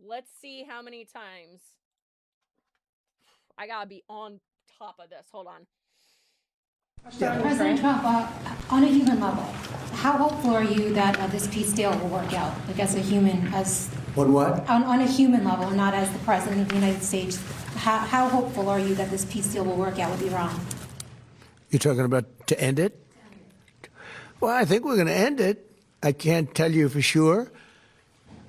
Let's see how many times. I gotta be on top of this. Hold on. President Trump, on a human level, how hopeful are you that this peace deal will work out? Like as a human, as what? On a human level, not as the president of the United States. How hopeful are you that this peace deal will work out with Iran? You're talking about to end it? Well, I think we're going to end it. I can't tell you for sure.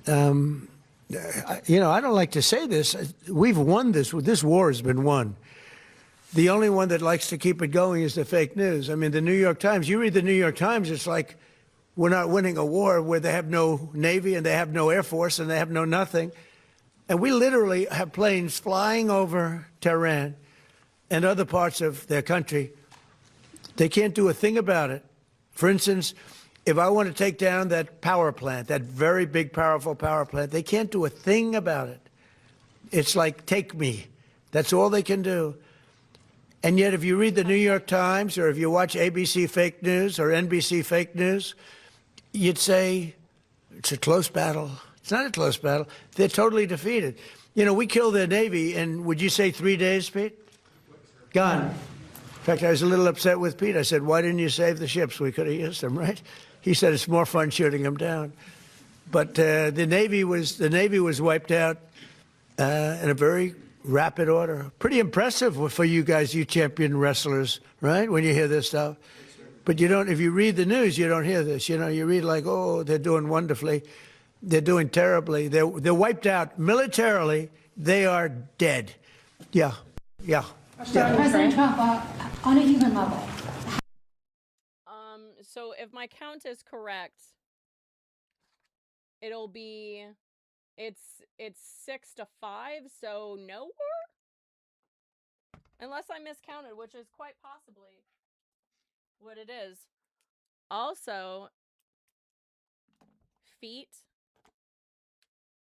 You know, I don't like to say this. We've won this. This war has been won. The only one that likes to keep it going is the fake news. I mean, the New York Times, you read the New York Times, it's like we're not winning a war where they have no Navy and they have no Air Force and they have no nothing. And we literally have planes flying over Tehran and other parts of their country. They can't do a thing about it. For instance, if I want to take down that power plant, that very big, powerful power plant, they can't do a thing about it. It's like, take me. That's all they can do. And yet, if you read the New York Times or if you watch ABC fake news or NBC fake news, you'd say it's a close battle. It's not a close battle. They're totally defeated. You know, we killed their Navy in, would you say 3 days, Pete? Gone. In fact, I was a little upset with Pete. I said, why didn't you save the ships? We could have used them, right? He said it's more fun shooting them down. But the Navy was wiped out in a very rapid order. Pretty impressive for you guys, you champion wrestlers, right? When you hear this stuff. But you don't, if you read the news, you don't hear this. You know, you read like, oh, they're doing wonderfully. They're doing terribly. They're wiped out militarily. They are dead. Yeah. President Trump, on a human level. So if my count is correct, it'll be, it's 6-5, so no war? Unless I miscounted, which is quite possibly what it is. Also, feet.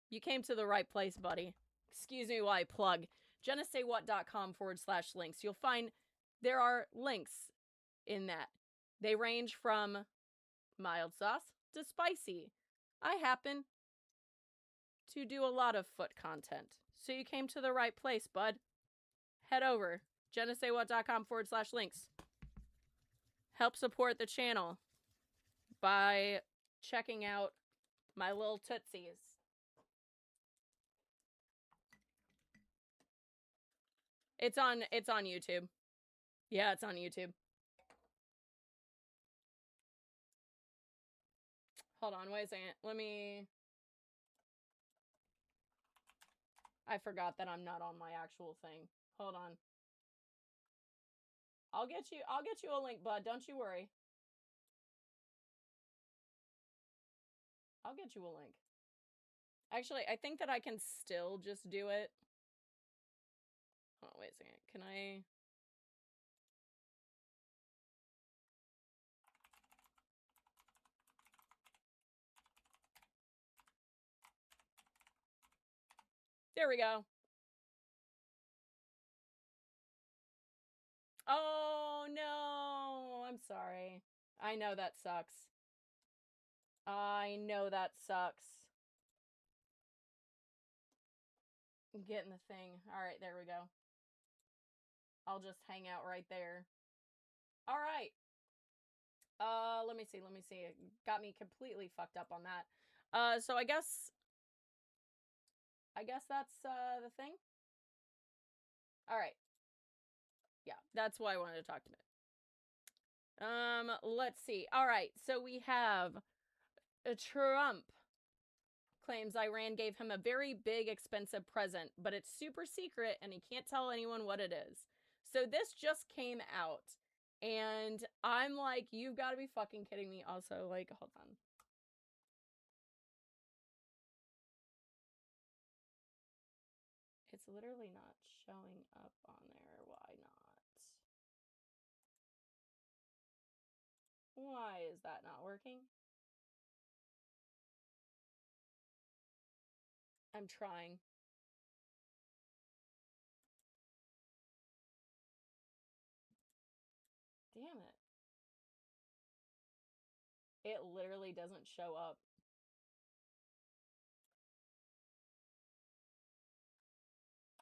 You came to the right place, buddy. Excuse me while I plug. JennaSayWhat.com/links. You'll find there are links in that. They range from mild sauce to spicy. I happen to do a lot of foot content. So you came to the right place, bud. Head over. JennaSayWhat.com/links. Help support the channel by checking out my little tootsies. It's on YouTube. Yeah, it's on YouTube. Hold on, wait a second. I forgot that I'm not on my actual thing. Hold on. I'll get you a link, bud. Don't you worry. I'll get you a link. Actually, I think that I can still just do it. Hold on, wait a second. Can I... There we go. Oh, no. I'm sorry. I know that sucks. I know that sucks. I'm getting the thing. All right, there we go. I'll just hang out right there. All right. Let me see. It got me completely fucked up on that. So I guess that's the thing. All right. Yeah, that's why I wanted to talk to him. Let's see. All right, so we have Trump claims Iran gave him a very big, expensive present, but it's super secret and he can't tell anyone what it is. So this just came out, and I'm like, you've got to be fucking kidding me. Also, like, hold on. It's literally not showing up on there. Why not? Why is that not working? I'm trying. Damn it. It literally doesn't show up.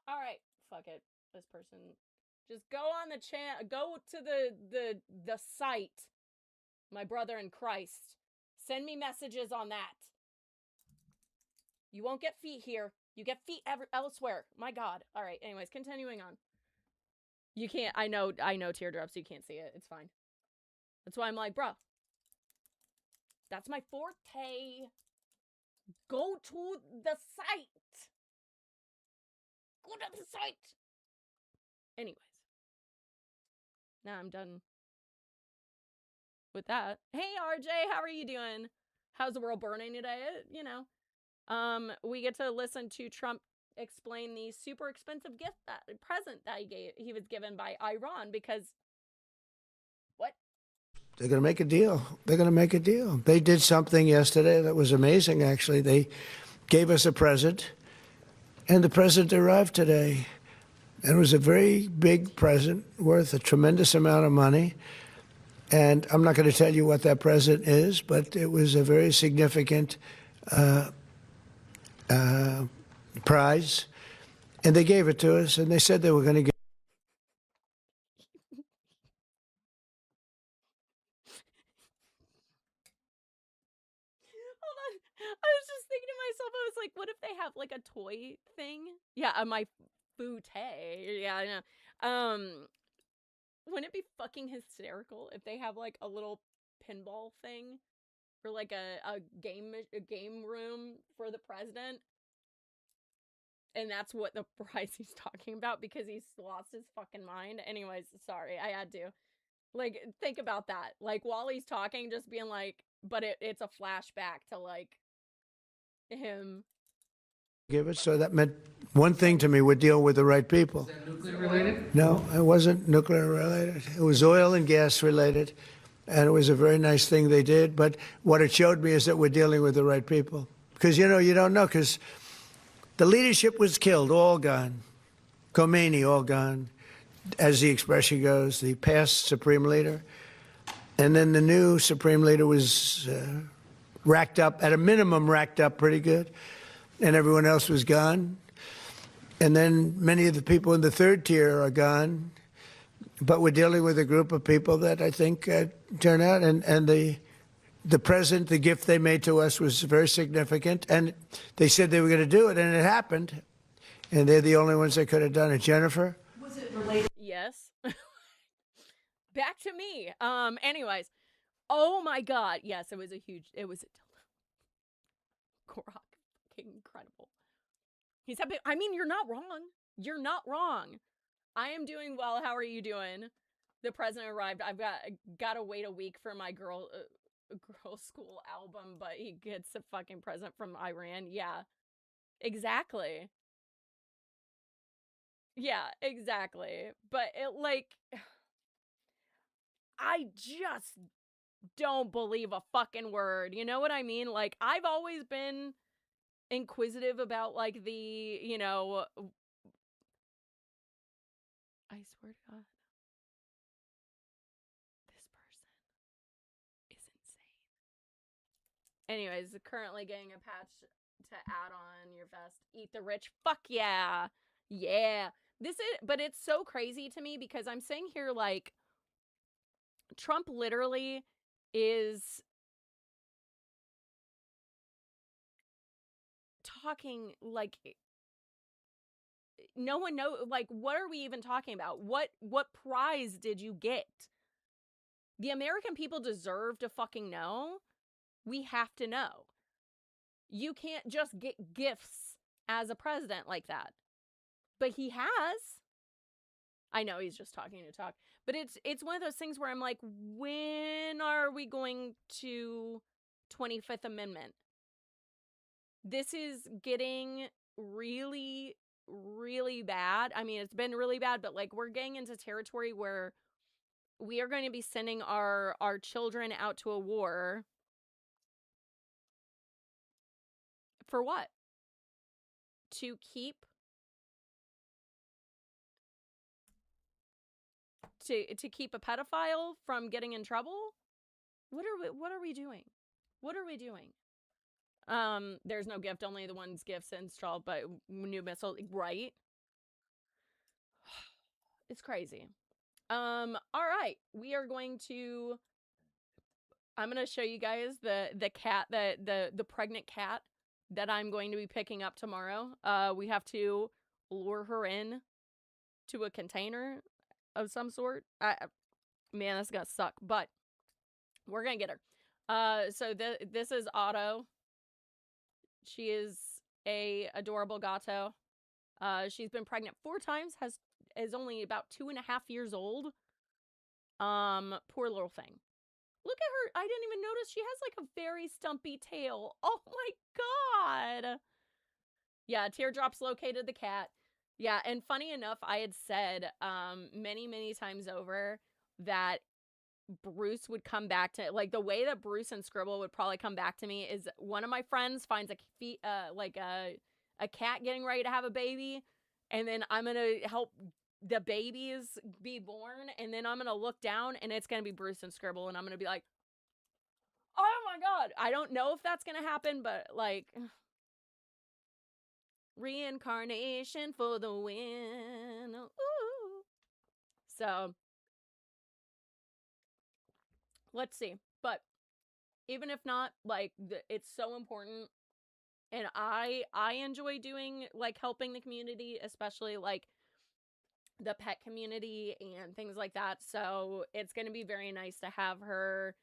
All right, fuck it. This person, just go on the go to the site. My brother in Christ. Send me messages on that. You won't get feet here. You get feet elsewhere. My God. All right. Anyways, continuing on. You can't. I know teardrops. You can't see it. It's fine. That's why I'm like, bruh. That's my forte. Go to the site. Go to the site. Anyways. Now I'm done with that. Hey, RJ, how are you doing? How's the world burning today? You know, we get to listen to Trump explain the super expensive present that he was given by Iran because what? They're going to make a deal. They're going to make a deal. They did something yesterday that was amazing, actually. They gave us a present, and the present arrived today. And it was a very big present worth a tremendous amount of money. And I'm not going to tell you what that present is, but it was a very significant prize. And they gave it to us, and they said they were going to give. Hold on. I was just thinking to myself, I was like, what if they have like a toy thing? Yeah, my bootay. Yeah, I know. Wouldn't it be fucking hysterical if they have like a little pinball thing or like a game room for the president? And that's what the prize he's talking about because he's lost his fucking mind. Anyways, sorry, I had to. Like, think about that. Like, while he's talking, just being like, but it's a flashback to like him. Give it. So that meant one thing to me: we're dealing with the right people. Is that nuclear related? No, it wasn't nuclear related. It was oil and gas related. And it was a very nice thing they did. But what it showed me is that we're dealing with the right people. Because, you know, you don't know, because the leadership was killed, all gone. Khomeini, all gone, as the expression goes, the past supreme leader. And then the new supreme leader was racked up, at a minimum, racked up pretty good. And everyone else was gone. And then many of the people in the third tier are gone. But we're dealing with a group of people that I think turn out. And the present, the gift they made to us was very significant. And they said they were going to do it, and it happened. And they're the only ones that could have done it. Jennifer? Was it related? Yes. Back to me. Anyways. Oh my God. Yes, it was a dildo. Korok. Fucking incredible. He's happy. I mean, you're not wrong. You're not wrong. I am doing well. How are you doing? The president arrived. I've got to wait a week for my girl school album, but he gets a fucking present from Iran. Yeah, exactly. Yeah, exactly. But it like, I just don't believe a fucking word. You know what I mean? Like, I've always been inquisitive about like the, you know, I swear to God, this person is insane. Anyways, currently getting a patch to add on your vest. Eat the rich. Fuck yeah. Yeah. But it's so crazy to me because I'm saying here like Trump literally is talking like no one know, like, what are we even talking about? What prize did you get? The American people deserve to fucking know. We have to know. You can't just get gifts as a president like that. But he has. I know he's just talking to talk. But it's one of those things where I'm like, when are we going to 25th Amendment? This is getting really, really bad. I mean, it's been really bad, but like we're getting into territory where we are going to be sending our children out to a war. For what? To keep a pedophile from getting in trouble? What are we doing? What are we doing? There's no gift, only the one's gifts installed, but new missile, right? It's crazy. All right. We are going to I'm going to show you guys the cat the pregnant cat that I'm going to be picking up tomorrow. We have to lure her in to a container of some sort. Man, that's gonna suck, but we're gonna get her. So this is Otto. She is a adorable gato. She's been pregnant 4 times. Is only about 2.5 years old. Poor little thing. Look at her. I didn't even notice she has like a very stumpy tail. Oh my god. Yeah, teardrops located the cat. Yeah, and funny enough, I had said many times over that Bruce would come back to, like, the way that Bruce and Scribble would probably come back to me is one of my friends finds a cat getting ready to have a baby, and then I'm gonna help the babies be born, and then I'm gonna look down and it's gonna be Bruce and Scribble, and I'm gonna be like, oh my god. I don't know if that's gonna happen, but like, reincarnation for the win. Ooh. So let's see. But even if not, like, it's so important, and I enjoy doing, like, helping the community, especially like the pet community and things like that. So it's going to be very nice to have her.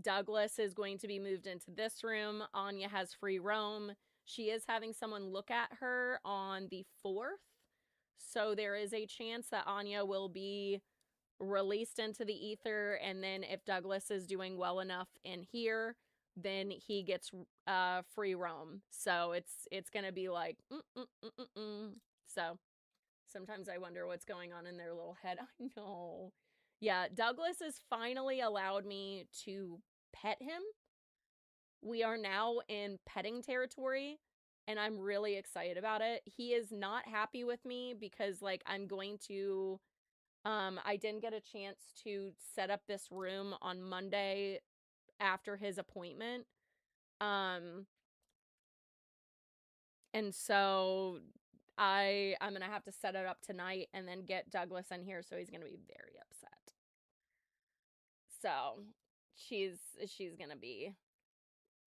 Douglas is going to be moved into this room. Anya has free roam. She is having someone look at her on the 4th. So there is a chance that Anya will be released into the ether, and then if Douglas is doing well enough in here, then he gets free roam. So it's gonna be like So sometimes I wonder what's going on in their little head. I know. Yeah, Douglas has finally allowed me to pet him. We are now in petting territory, and I'm really excited about it. He is not happy with me because, like, I'm going to I didn't get a chance to set up this room on Monday after his appointment. And so I'm going to have to set it up tonight and then get Douglas in here, so he's going to be very upset. So she's going to be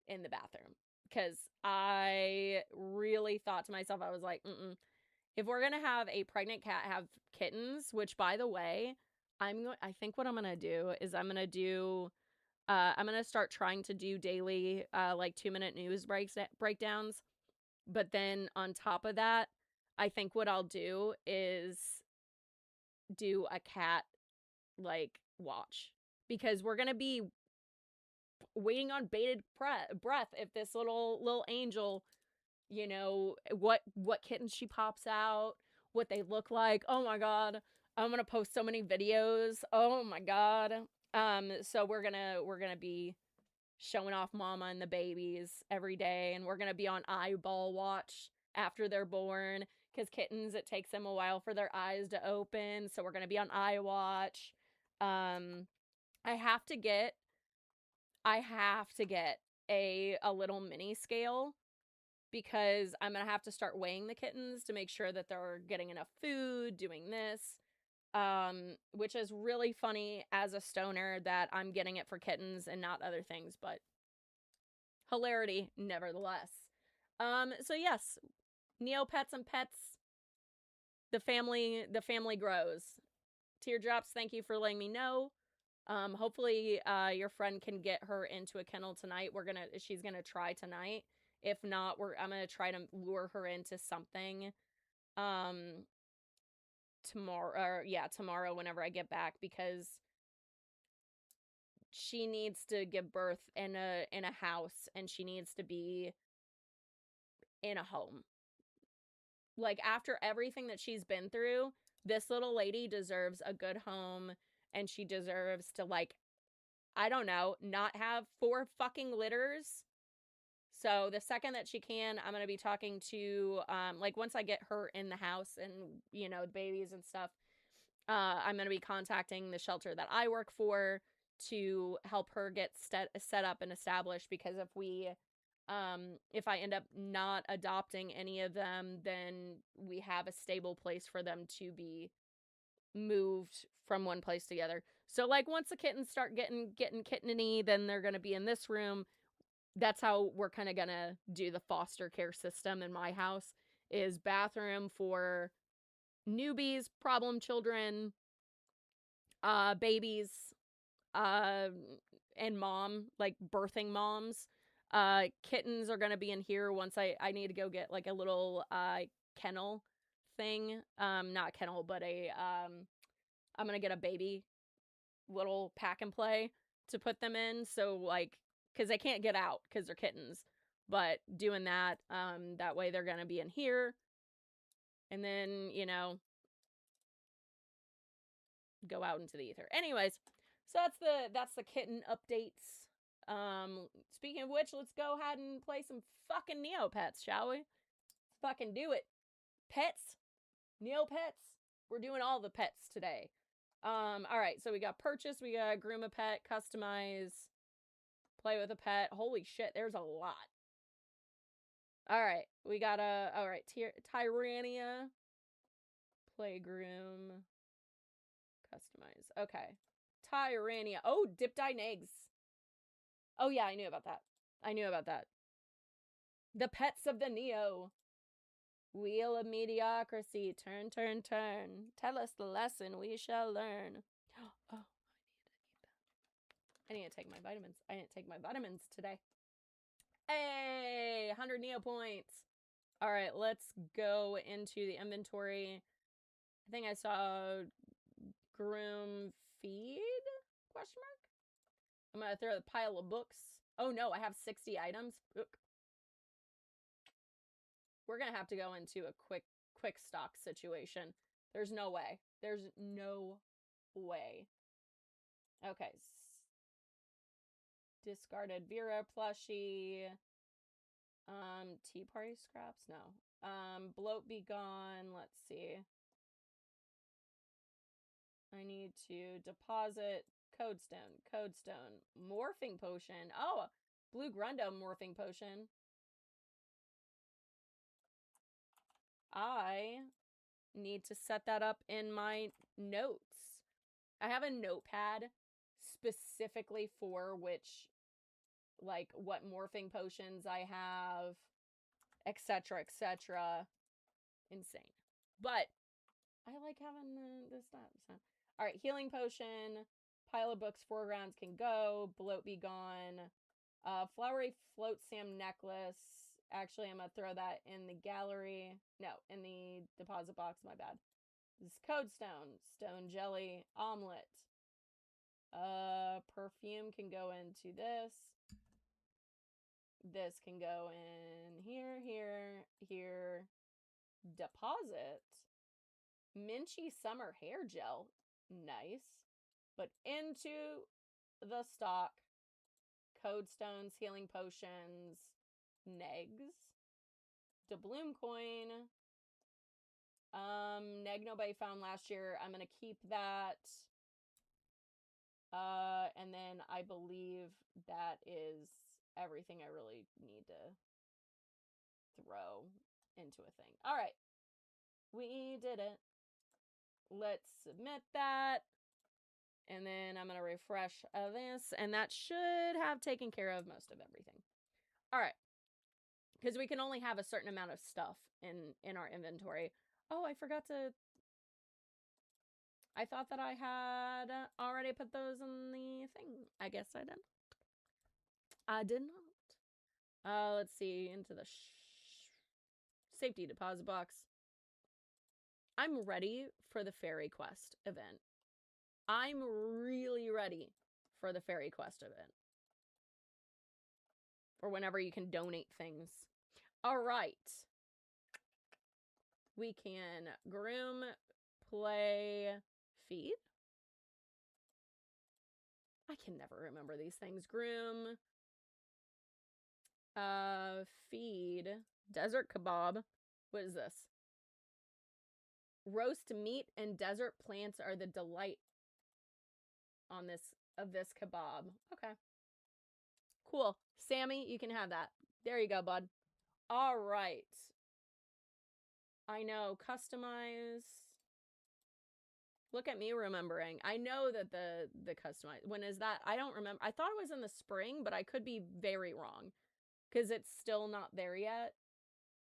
in the bathroom because I really thought to myself, I was like, if we're gonna have a pregnant cat have kittens, which, by the way, I think what I'm gonna do is I'm gonna start trying to do daily like 2-minute news breakdowns. But then on top of that, I think what I'll do is do a cat like watch, because we're gonna be waiting on bated breath if this little angel, you know, what kittens she pops out, what they look like. Oh my god, I'm gonna post so many videos. Oh my god. So we're gonna be showing off mama and the babies every day, and we're gonna be on eyeball watch after they're born, because kittens, it takes them a while for their eyes to open, so we're gonna be on eye watch. I have to get a little mini scale, because I'm going to have to start weighing the kittens to make sure that they're getting enough food, doing this, which is really funny as a stoner that I'm getting it for kittens and not other things, but hilarity nevertheless. So yes, Neopets and pets, the family grows. Teardrops, thank you for letting me know. Hopefully your friend can get her into a kennel tonight. She's gonna try tonight. If not, I'm gonna try to lure her into something tomorrow whenever I get back, because she needs to give birth in a house, and she needs to be in a home. Like, after everything that she's been through, this little lady deserves a good home, and she deserves to, like, I don't know, not have 4 fucking litters. So the second that she can, I'm going to be talking to, like, once I get her in the house and, you know, babies and stuff, I'm going to be contacting the shelter that I work for to help her get set up and established, because if I end up not adopting any of them, then we have a stable place for them to be moved from one place to the other. So, like, once the kittens start getting kitteny, then they're going to be in this room. That's how we're kind of going to do the foster care system in my house, is bathroom for newbies, problem children, babies, and mom, like birthing moms. Kittens are going to be in here once I need to go get like a little kennel thing. Not kennel, but I'm going to get a baby little pack and play to put them in. So, like, because they can't get out because they're kittens. But doing that, that way they're going to be in here. And then, you know, go out into the ether. Anyways, so that's the kitten updates. Speaking of which, let's go ahead and play some fucking Neopets, shall we? Fucking do it. Pets, Neopets. We're doing all the pets today. All right, so we got purchase, we got groom a pet, customize, play with a pet. Holy shit, there's a lot. All right, we got Tyrannia, play groom, customize. Okay, Tyrannia. Oh, dip dye eggs. Oh yeah, I knew about that. The pets of the Neo. Wheel of mediocrity. Turn, turn, turn. Tell us the lesson we shall learn. Oh, I need to take my vitamins. I didn't take my vitamins today. Hey, 100 Neo points. All right, let's go into the inventory. I think I saw groom feed? Question mark? I'm going to throw the pile of books. Oh no, I have 60 items. Ook. We're going to have to go into a quick stock situation. There's no way. There's no way. Okay. Discarded Vera plushie. Tea party scraps? No. Bloat be gone. Let's see. I need to deposit Codestone. Morphing potion. Oh, Blue Grundo morphing potion. I need to set that up in my notes. I have a notepad specifically for which, like, what morphing potions I have, etc., etc. Insane. But I like having the stuff. So. All right, healing potion, pile of books, 4 rounds can go, bloat be gone, flowery float Sam necklace. Actually, I'm gonna throw that in the gallery. No, in the deposit box. My bad. This is Codestone, stone jelly, omelet. Perfume can go into this. This can go in here, here. Deposit. Minchy summer hair gel. Nice. But into the stock. Codestones, healing potions, negs. Doubloon coin. Neg nobody found last year. I'm gonna keep that. And then I believe that is everything I really need to throw into a thing. All right. We did it. Let's submit that. And then I'm going to refresh this. And that should have taken care of most of everything. All right. Because we can only have a certain amount of stuff in our inventory. Oh, I forgot to I thought that I had already put those in the thing. I guess I didn't. I did not. Let's see, into the safety deposit box. I'm ready for the Fairy Quest event. I'm really ready for the Fairy Quest event. Or whenever you can donate things. All right. We can groom, play, feed. I can never remember these things. Groom, feed, desert kebab. What is this? Roast meat and desert plants are the delight on this kebab. Okay. Cool. Sammy, you can have that. There you go, bud. All right. I know. Customize. Look at me remembering. I know that the customize. When is that? I don't remember. I thought it was in the spring, but I could be very wrong because it's still not there yet.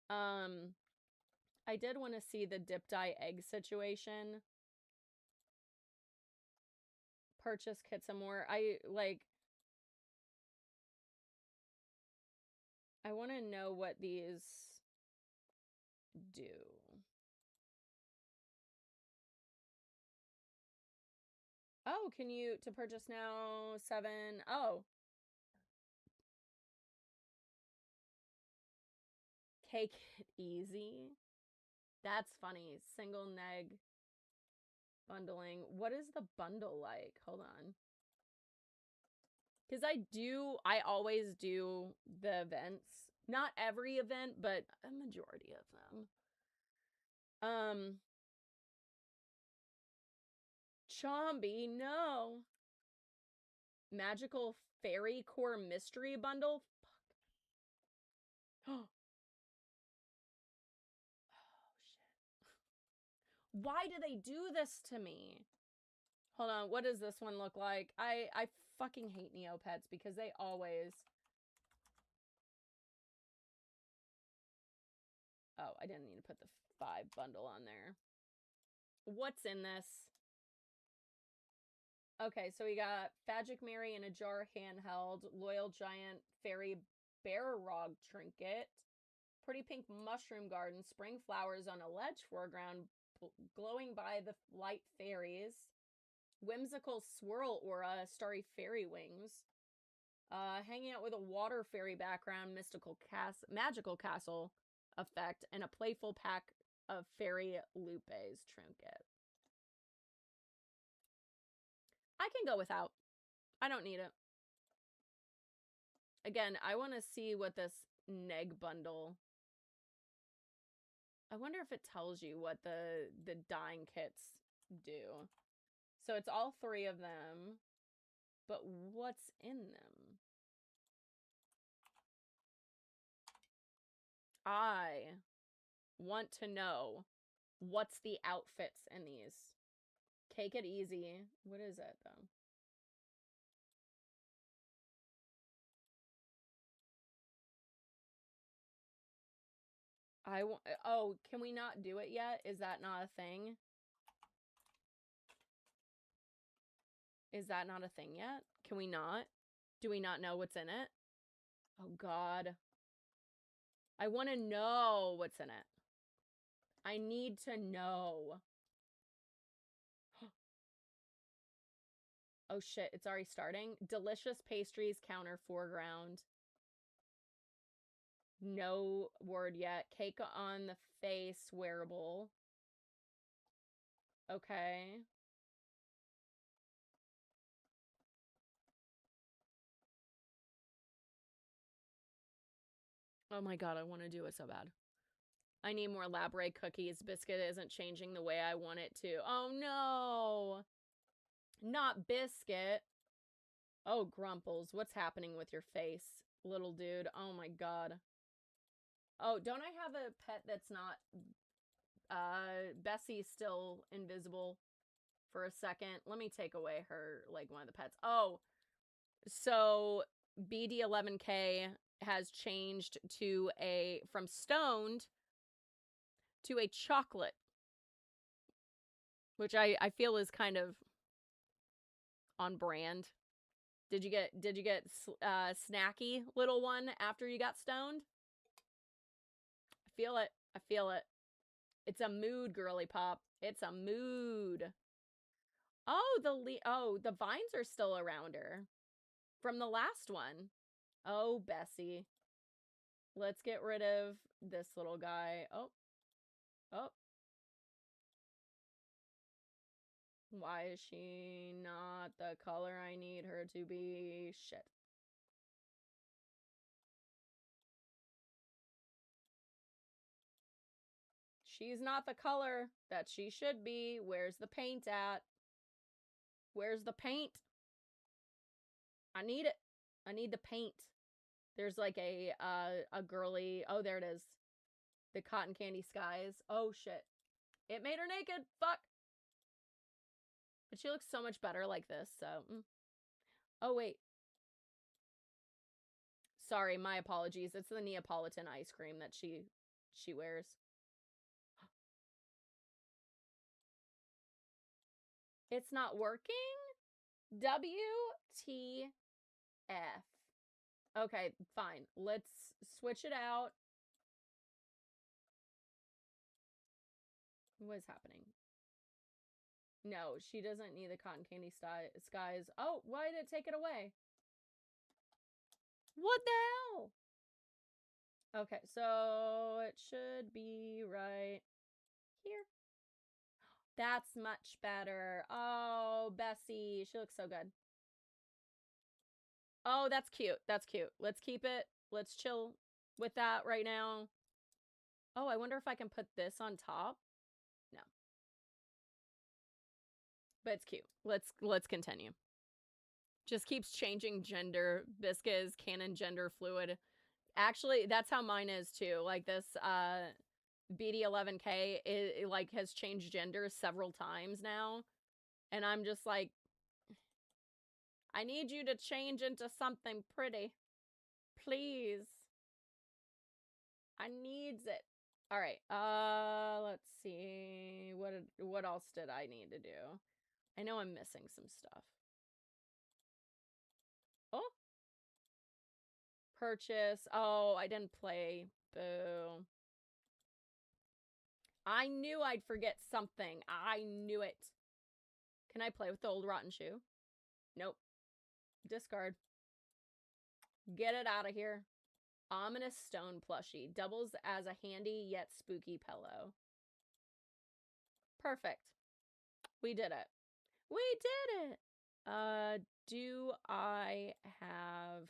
I did want to see the dip dye egg situation. Purchase kit some more. I want to know what these do. Oh, can you, to purchase now, 7. Oh. Cake it easy. That's funny. Single neg bundling. What is the bundle like? Hold on. Because I always do the events. Not every event, but a majority of them. Chomby, no. Magical Fairy Core Mystery Bundle? Fuck. Oh, shit. Why do they do this to me? Hold on, what does this one look like? I fucking hate Neopets because they always... Oh, I didn't need to put the 5 bundle on there. What's in this? Okay, so we got Fagic Mary in a jar handheld, Loyal Giant Fairy Bear Rog Trinket, Pretty Pink Mushroom Garden, Spring Flowers on a Ledge Foreground, glowing by the light fairies, Whimsical Swirl Aura, Starry Fairy Wings, hanging out with a water fairy background, Magical Castle effect, and a playful pack of Fairy Lupe's Trinket. I can go without. I don't need it. Again, I want to see what this neg bundle... I wonder if it tells you what the dyeing kits do. So it's all 3 of them. But what's in them? I want to know what's the outfits in these. Cake it easy. What is it, though? Oh, can we not do it yet? Is that not a thing? Is that not a thing yet? Can we not? Do we not know what's in it? Oh, God. I want to know what's in it. I need to know. Oh, shit. It's already starting. Delicious pastries counter foreground. No word yet. Cake on the face wearable. Okay. Oh my God, I want to do it so bad. I need more Labre cookies. Biscuit isn't changing the way I want it to. Oh no! Not Biscuit. Oh, Grumples, what's happening with your face, little dude? Oh my God. Oh, don't I have a pet that's not... Bessie's still invisible for a second. Let me take away her, like, one of the pets. Oh, so BD11K has changed to from stoned to a chocolate which I feel is kind of on brand. Did you get snacky, little one, after you got stoned? I feel it. I feel it. It's a mood, girly pop. It's a mood. Oh, the vines are still around her from the last one. Oh, Bessie. Let's get rid of this little guy. Oh. Oh. Why is she not the color I need her to be? Shit. She's not the color that she should be. Where's the paint at? Where's the paint? I need it. I need the paint. There's like a girly... Oh, there it is. The cotton candy skies. Oh, shit. It made her naked. Fuck. But she looks so much better like this, so... Oh, wait. Sorry, my apologies. It's the Neapolitan ice cream that she wears. It's not working? WTF. Okay, fine. Let's switch it out. What is happening? No, she doesn't need the cotton candy skies. Oh, why did it take it away? What the hell? Okay, so it should be right here. That's much better. Oh, Bessie. She looks so good. Oh, that's cute. That's cute. Let's keep it. Let's chill with that right now. Oh, I wonder if I can put this on top. No. But it's cute. Let's continue. Just keeps changing gender. Bisca is canon gender fluid. Actually, that's how mine is too. Like this BD11K it like has changed gender several times now. And I'm just like, I need you to change into something pretty. Please. I needs it. All right. Let's see. What else did I need to do? I know I'm missing some stuff. Oh. Purchase. Oh, I didn't play. Boo. I knew I'd forget something. I knew it. Can I play with the old rotten shoe? Nope. Discard. Get it out of here. Ominous stone plushie. Doubles as a handy yet spooky pillow. Perfect. We did it. We did it. Do I have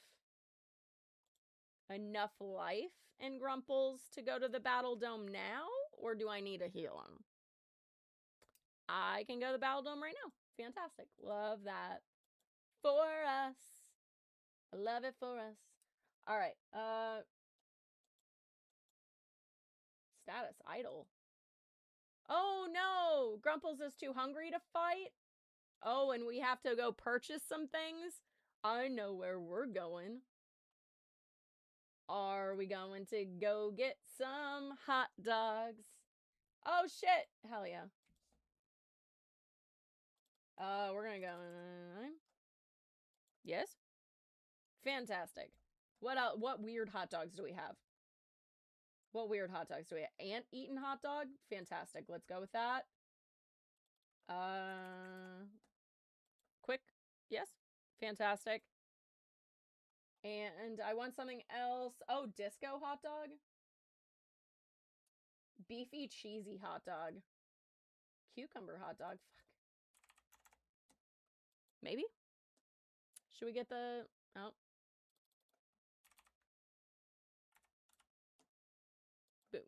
enough life in Grumples to go to the Battle Dome now? Or do I need to heal him? I can go to the Battle Dome right now. Fantastic. Love that. For us. I love it for us. All right. Status idle. Oh no! Grumples is too hungry to fight? Oh, and we have to go purchase some things? I know where we're going. Are we going to go get some hot dogs? Oh shit! Hell yeah. We're gonna go... Yes? Fantastic. What weird hot dogs do we have? What weird hot dogs do we have? Ant-eaten hot dog? Fantastic. Let's go with that. Quick. Yes. Fantastic. And I want something else. Oh, disco hot dog? Beefy cheesy hot dog. Cucumber hot dog. Fuck. Maybe? Should we get the... Oh. Boo.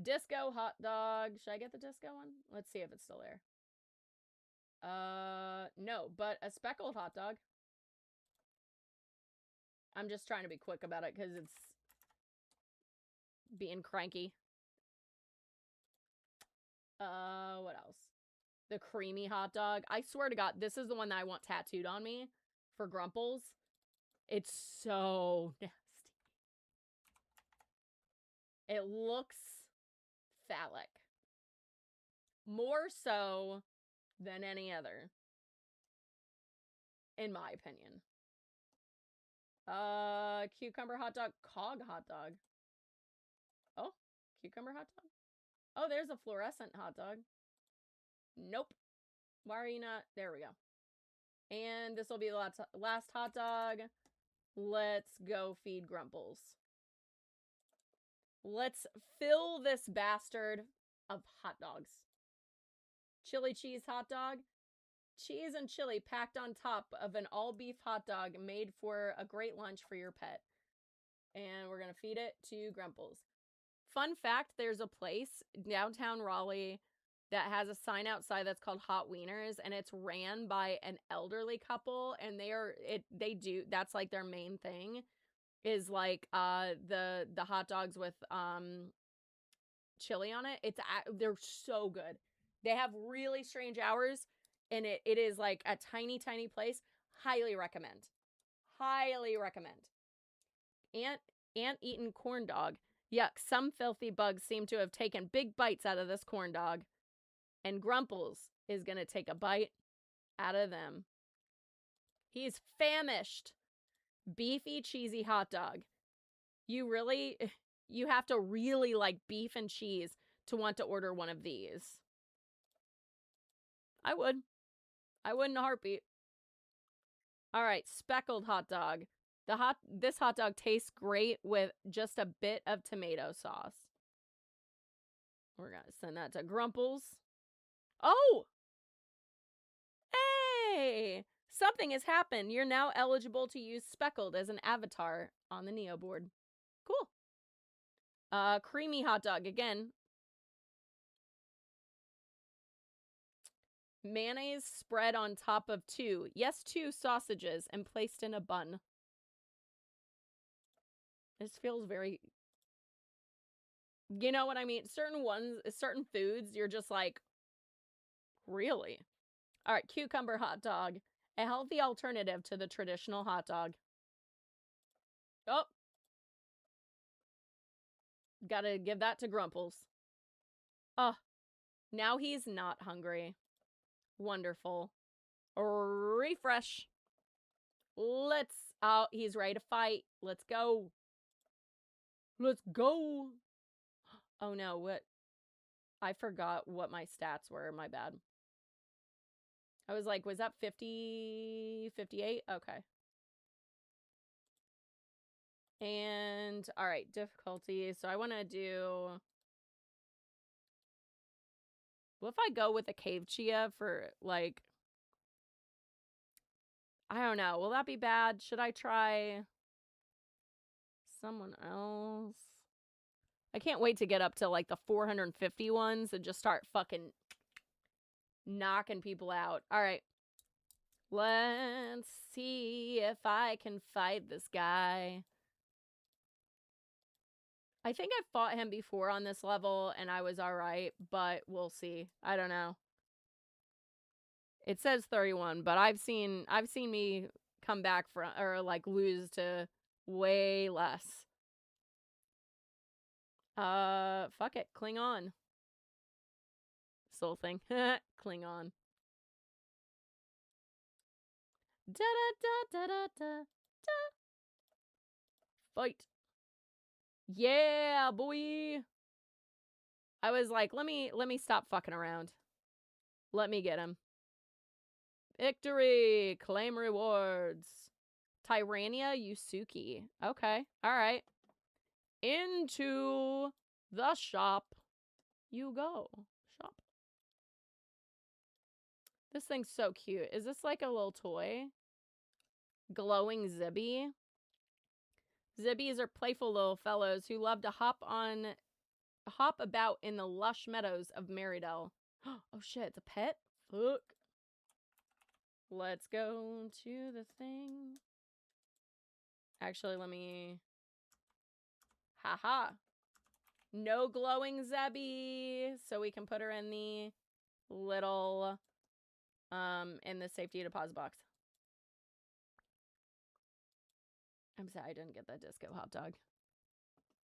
Disco hot dog. Should I get the disco one? Let's see if it's still there. No, but a speckled hot dog. I'm just trying to be quick about it because it's being cranky. What else? The creamy hot dog. I swear to God, this is the one that I want tattooed on me for Grumples. It's so nasty. It looks phallic. More so than any other, in my opinion. Cucumber hot dog, cog hot dog. Oh, cucumber hot dog. Oh, there's a fluorescent hot dog. Nope. Why are you not? There we go. And this will be the last hot dog. Let's go feed Grumples. Let's fill this bastard of hot dogs. Chili cheese hot dog. Cheese and chili packed on top of an all-beef hot dog made for a great lunch for your pet. And we're going to feed it to Grumples. Fun fact, there's a place downtown Raleigh that has a sign outside that's called Hot Wieners, and it's ran by an elderly couple, and that's like their main thing, is like the hot dogs with chili on it. They're so good. They have really strange hours, and it is like a tiny place. Highly recommend. Highly recommend. Ant-eaten corn dog. Yuck, some filthy bugs seem to have taken big bites out of this corn dog. And Grumples is going to take a bite out of them. He's famished. Beefy, cheesy hot dog. You have to really like beef and cheese to want to order one of these. I would in a heartbeat. All right, speckled hot dog. This hot dog tastes great with just a bit of tomato sauce. We're going to send that to Grumples. Oh! Hey! Something has happened. You're now eligible to use speckled as an avatar on the Neo board. Cool. Creamy hot dog again. Mayonnaise spread on top of two sausages and placed in a bun. This feels very... You know what I mean? Certain foods, you're just like, really? All right, cucumber hot dog. A healthy alternative to the traditional hot dog. Oh. Gotta give that to Grumples. Oh. Now he's not hungry. Wonderful. Refresh. Oh, he's ready to fight. Let's go. Let's go. Oh no, what? I forgot what my stats were. My bad. I was like, was that 50, 58? Okay. And, all right, difficulty. So I want to do... What if I go with a cave chia for, like... I don't know. Will that be bad? Should I try someone else? I can't wait to get up to, like, the 450 ones and just start fucking knocking people out. All right. Let's see if I can fight this guy. I think I've fought him before on this level and I was all right, but we'll see. I don't know. It says 31, but I've seen me come back from, or like lose to way less. Fuck it. Klingon. This little thing. Klingon. Da da da da da da da. Fight. Yeah, boy. I was like, let me stop fucking around. Let me get him. Victory. Claim rewards. Tyrania Yusuke. Okay. All right. Into the shop you go. Shop. This thing's so cute. Is this like a little toy? Glowing Zibby. Zibbies are playful little fellows who love to hop about in the lush meadows of Merridell. Oh shit, it's a pet? Fuck. Let's go to the thing. Actually, let me... Haha. No glowing Zebby. So we can put her in the little... in the safety deposit box. I'm sorry I didn't get that disco hot dog.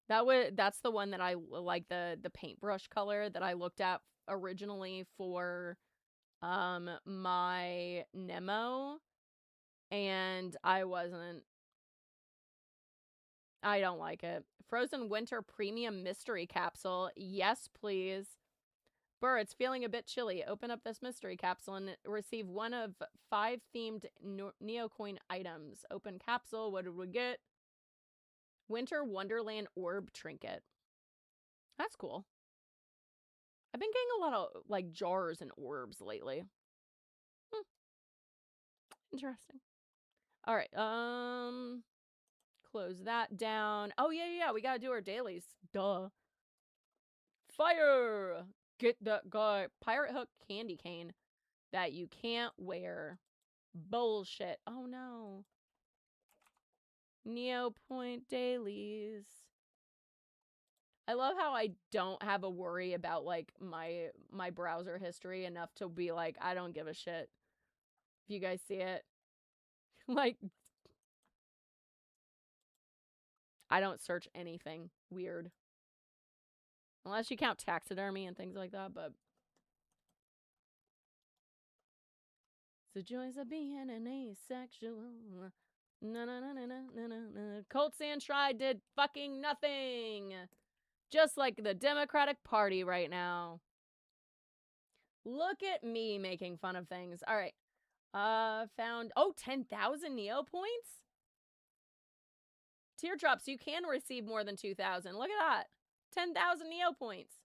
That's the one that I like, the paintbrush color that I looked at originally for my Nemo, and I don't like it. Frozen Winter Premium Mystery Capsule. Yes, please. Burr, it's feeling a bit chilly. Open up this mystery capsule and receive one of 5 themed Neocoin items. Open capsule. What did we get? Winter Wonderland Orb Trinket. That's cool. I've been getting a lot of, like, jars and orbs lately. Interesting. All right. Close that down. Oh, yeah. We gotta do our dailies. Duh. Fire! Get that guy. Pirate Hook candy cane that you can't wear. Bullshit. Oh, no. Neopoint dailies. I love how I don't have a worry about, like, my browser history enough to be like, I don't give a shit if you guys see it. Like, I don't search anything weird. Unless you count taxidermy and things like that, but... The joys of being an asexual. Colt Sandstride did fucking nothing. Just like the Democratic Party right now. Look at me making fun of things. All right. Found... Oh, 10,000 Neo points? Teardrops, you can receive more than 2,000. Look at that. 10,000 Neo points.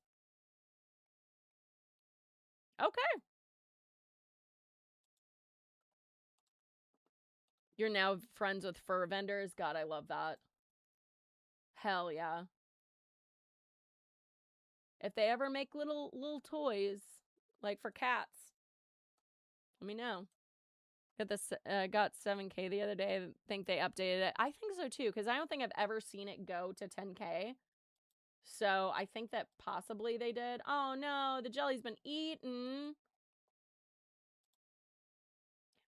Okay. You're now friends with fur vendors. God, I love that. Hell yeah. If they ever make little toys, like for cats, let me know. Got 7K the other day. I think they updated it. I think so too, because I don't think I've ever seen it go to 10K. So I think that possibly they did. Oh no, the jelly's been eaten.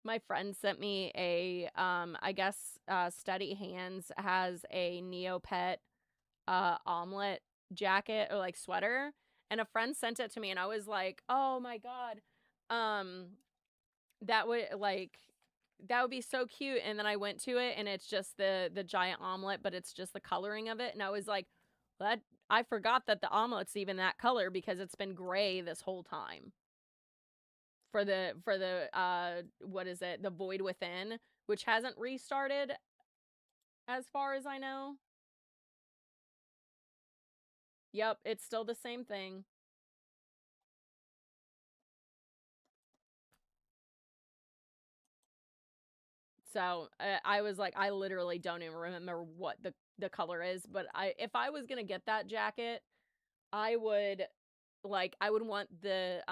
My friend sent me a, I guess, Steady Hands has a Neopet omelet jacket or like sweater, and a friend sent it to me, and I was like, oh my god, that would be so cute. And then I went to it, and it's just the giant omelet, but it's just the coloring of it, and I was like, I forgot that the omelet's even that color because it's been gray this whole time. For the what is it? The Void Within, which hasn't restarted as far as I know. Yep, it's still the same thing. So I was like, I literally don't even remember what the color is, but if I was gonna get that jacket, I would want the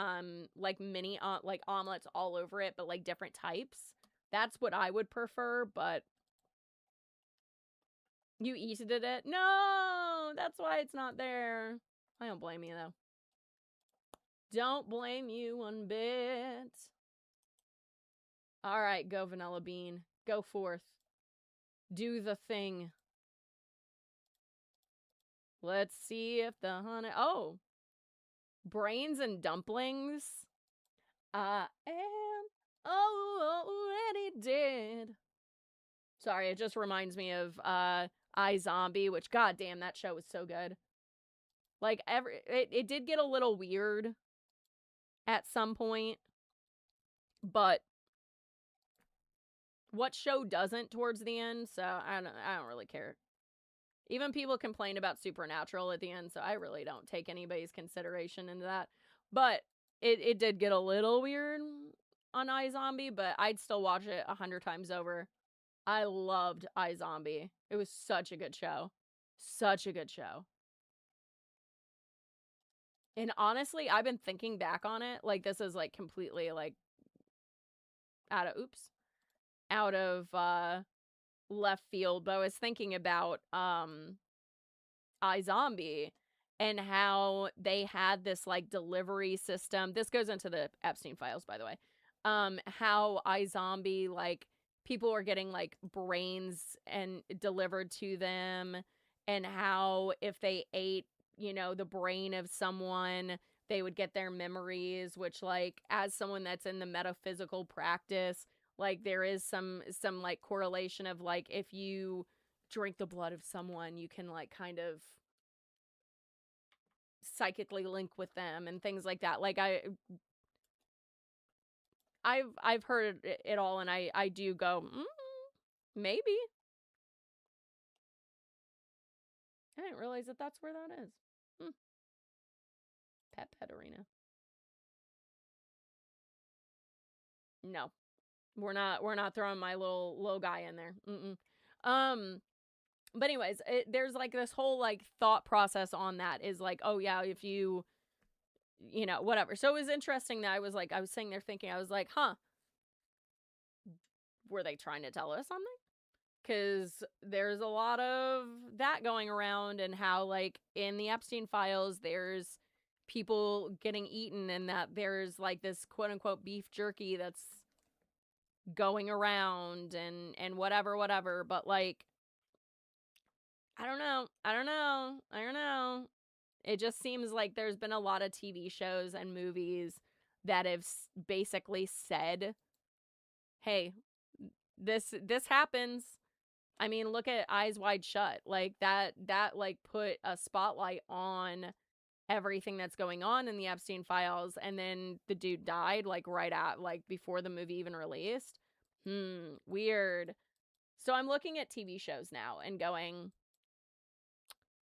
like mini like omelets all over it, but like different types. That's what I would prefer. But you eated it? No, that's why it's not there. I don't blame you though. Don't blame you one bit. All right, go Vanilla Bean. Go forth. Do the thing. Let's see if the honey... Oh! Brains and dumplings. I am already dead. Sorry, it just reminds me of iZombie, which, goddamn, that show was so good. Like, it did get a little weird at some point, but what show doesn't towards the end? So I don't really care. Even people complain about Supernatural at the end, so I really don't take anybody's consideration into that. But it did get a little weird on iZombie, but I'd still watch it 100 times over. I loved iZombie. It was such a good show. Such a good show. And honestly, I've been thinking back on it. Like, this is, like, completely, like, out of left field. But I was thinking about iZombie and how they had this, like, delivery system. This goes into the Epstein files, by the way. How iZombie, like, people were getting, like, brains and delivered to them, and how if they ate, you know, the brain of someone, they would get their memories, which, like, as someone that's in the metaphysical practice, like, there is some like correlation of, like, if you drink the blood of someone, you can, like, kind of psychically link with them and things like that. Like, I've heard it all, and I do go, maybe. I didn't realize that that's where that is. Pet arena. No, we're not throwing my little guy in there. But anyways, there's like this whole like thought process on that is like, oh yeah, if you know, whatever. So it was interesting that I was sitting there thinking, I was like, huh, were they trying to tell us something? Because there's a lot of that going around, and how, like, in the Epstein files, there's people getting eaten, and that there's, like, this quote-unquote beef jerky that's going around, and whatever. But, like, I don't know. It just seems like there's been a lot of TV shows and movies that have basically said, hey, this happens. I mean, look at Eyes Wide Shut. Like, that like put a spotlight on everything that's going on in the Epstein files, and then the dude died like before the movie even released. Weird. So I'm looking at TV shows now and going,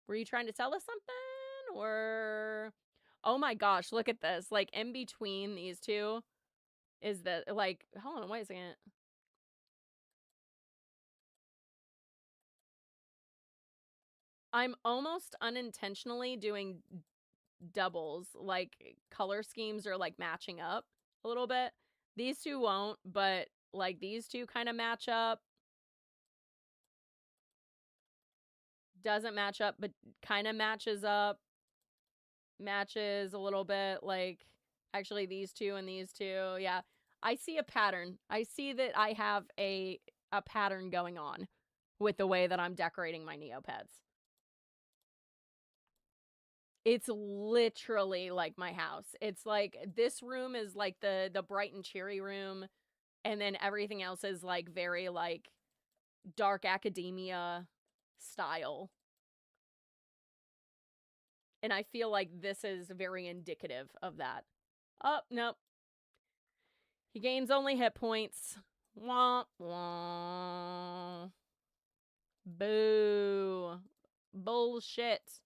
were you trying to tell us something? Or, oh my gosh, look at this. Like, in between these two is the, like, hold on, wait a second. I'm almost unintentionally doing doubles, like color schemes are like matching up a little bit. These two won't, but like these two kind of match up. Doesn't match up, but kind of matches up. Matches a little bit. Like, actually these two and these two. Yeah. I see a pattern. I see that I have a pattern going on with the way that I'm decorating my Neopets. It's literally like my house. It's like this room is like the bright and cheery room, and then everything else is like very like dark academia style. And I feel like this is very indicative of that. Oh, nope. He gains only hit points. Wah, wah. Boo. Bullshit.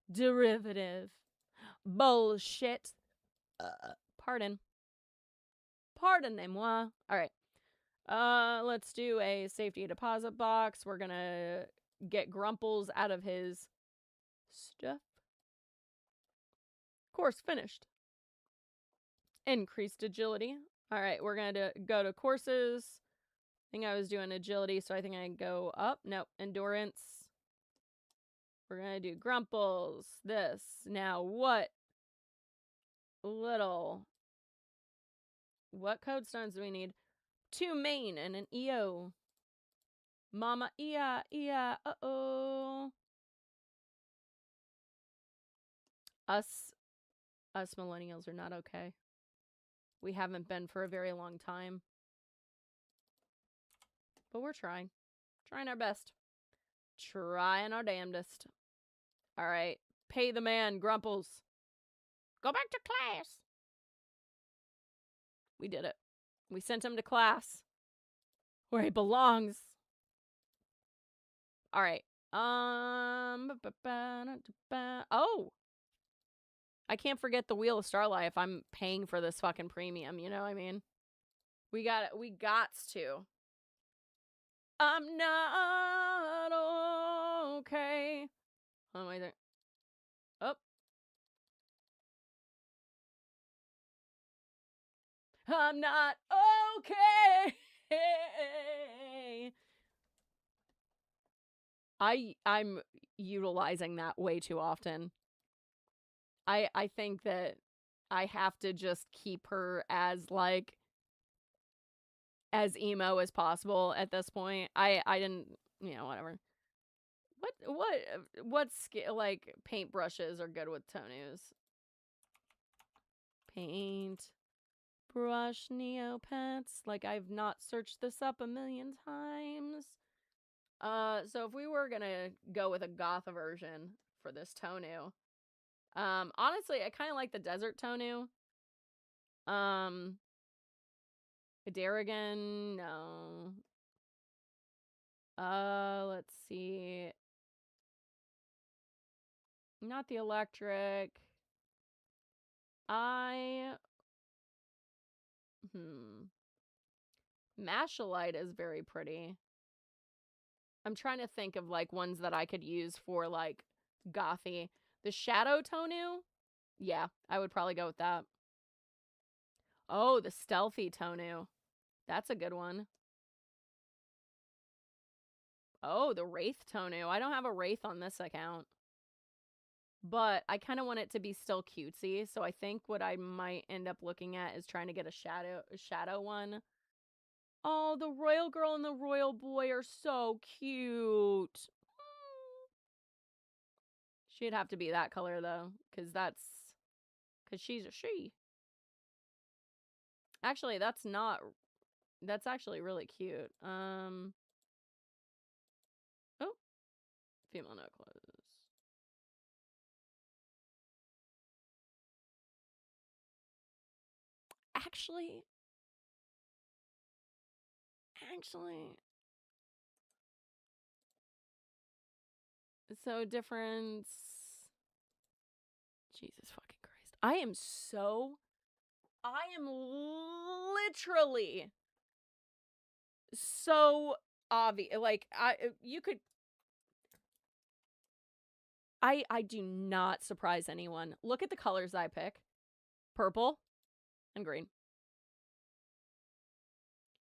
Derivative. Bullshit. Pardon. Pardonnez-moi. All right. Let's do a safety deposit box. We're gonna get Grumples out of his stuff. Course finished. Increased agility. All right, we're gonna go to courses. I think I was doing agility, so I think I can go up. Nope, endurance. We're gonna do Grumples. This. Now, what code stones do we need? 2 main and an EO. Mama Ia, uh-oh. Us millennials are not okay. We haven't been for a very long time. But we're trying. Trying our best. Trying our damnedest. Alright. Pay the man, Grumples. Go back to class. We did it. We sent him to class. Where he belongs. Alright. Oh! I can't forget the Wheel of Starlight if I'm paying for this fucking premium, you know what I mean? We gots to. I'm not okay. Oh, my God. Oh. I'm not okay. I'm utilizing that way too often. I think that I have to just keep her as like as emo as possible at this point. I didn't, you know, whatever. What like paintbrushes are good with Tonu's? Paint brush Neopets. Like, I've not searched this up a million times. So if we were gonna go with a goth version for this Tonu, honestly, I kind of like the desert Tonu. Darrigan, no. Let's see. Not the electric. Mashalite is very pretty. I'm trying to think of, like, ones that I could use for, like, gothy. The Shadow Tonu? Yeah, I would probably go with that. Oh, the Stealthy Tonu. That's a good one. Oh, the Wraith Tonu. I don't have a Wraith on this account. But I kind of want it to be still cutesy, so I think what I might end up looking at is trying to get a shadow one. Oh, the Royal Girl and the Royal Boy are so cute. She'd have to be that color, though, because she's a she. Actually, that's actually really cute. Oh, female necklace. Actually, so difference. Jesus fucking Christ. I am literally so obvious. Like, I do not surprise anyone. Look at the colors I pick. Purple and green.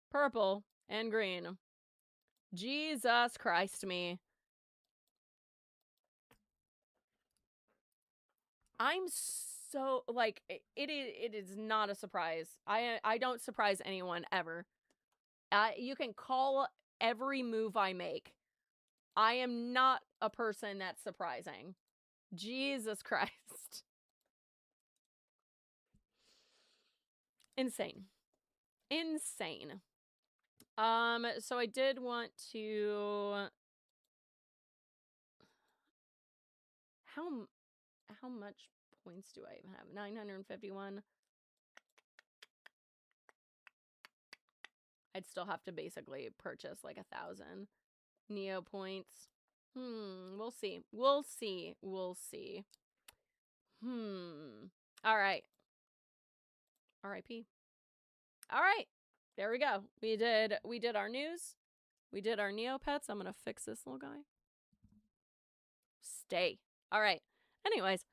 Purple and green. Jesus Christ me. I'm so, like, it is not a surprise. I don't surprise anyone ever. You can call every move I make. I am not a person that's surprising. Jesus Christ. Insane. So I did want to... How much points do I even have? 951. I'd still have to basically purchase like 1,000 Neo points. We'll see. All right. R.I.P. All right. There we go. We did our news. We did our Neopets. I'm gonna fix this little guy. Stay. All right. Anyways,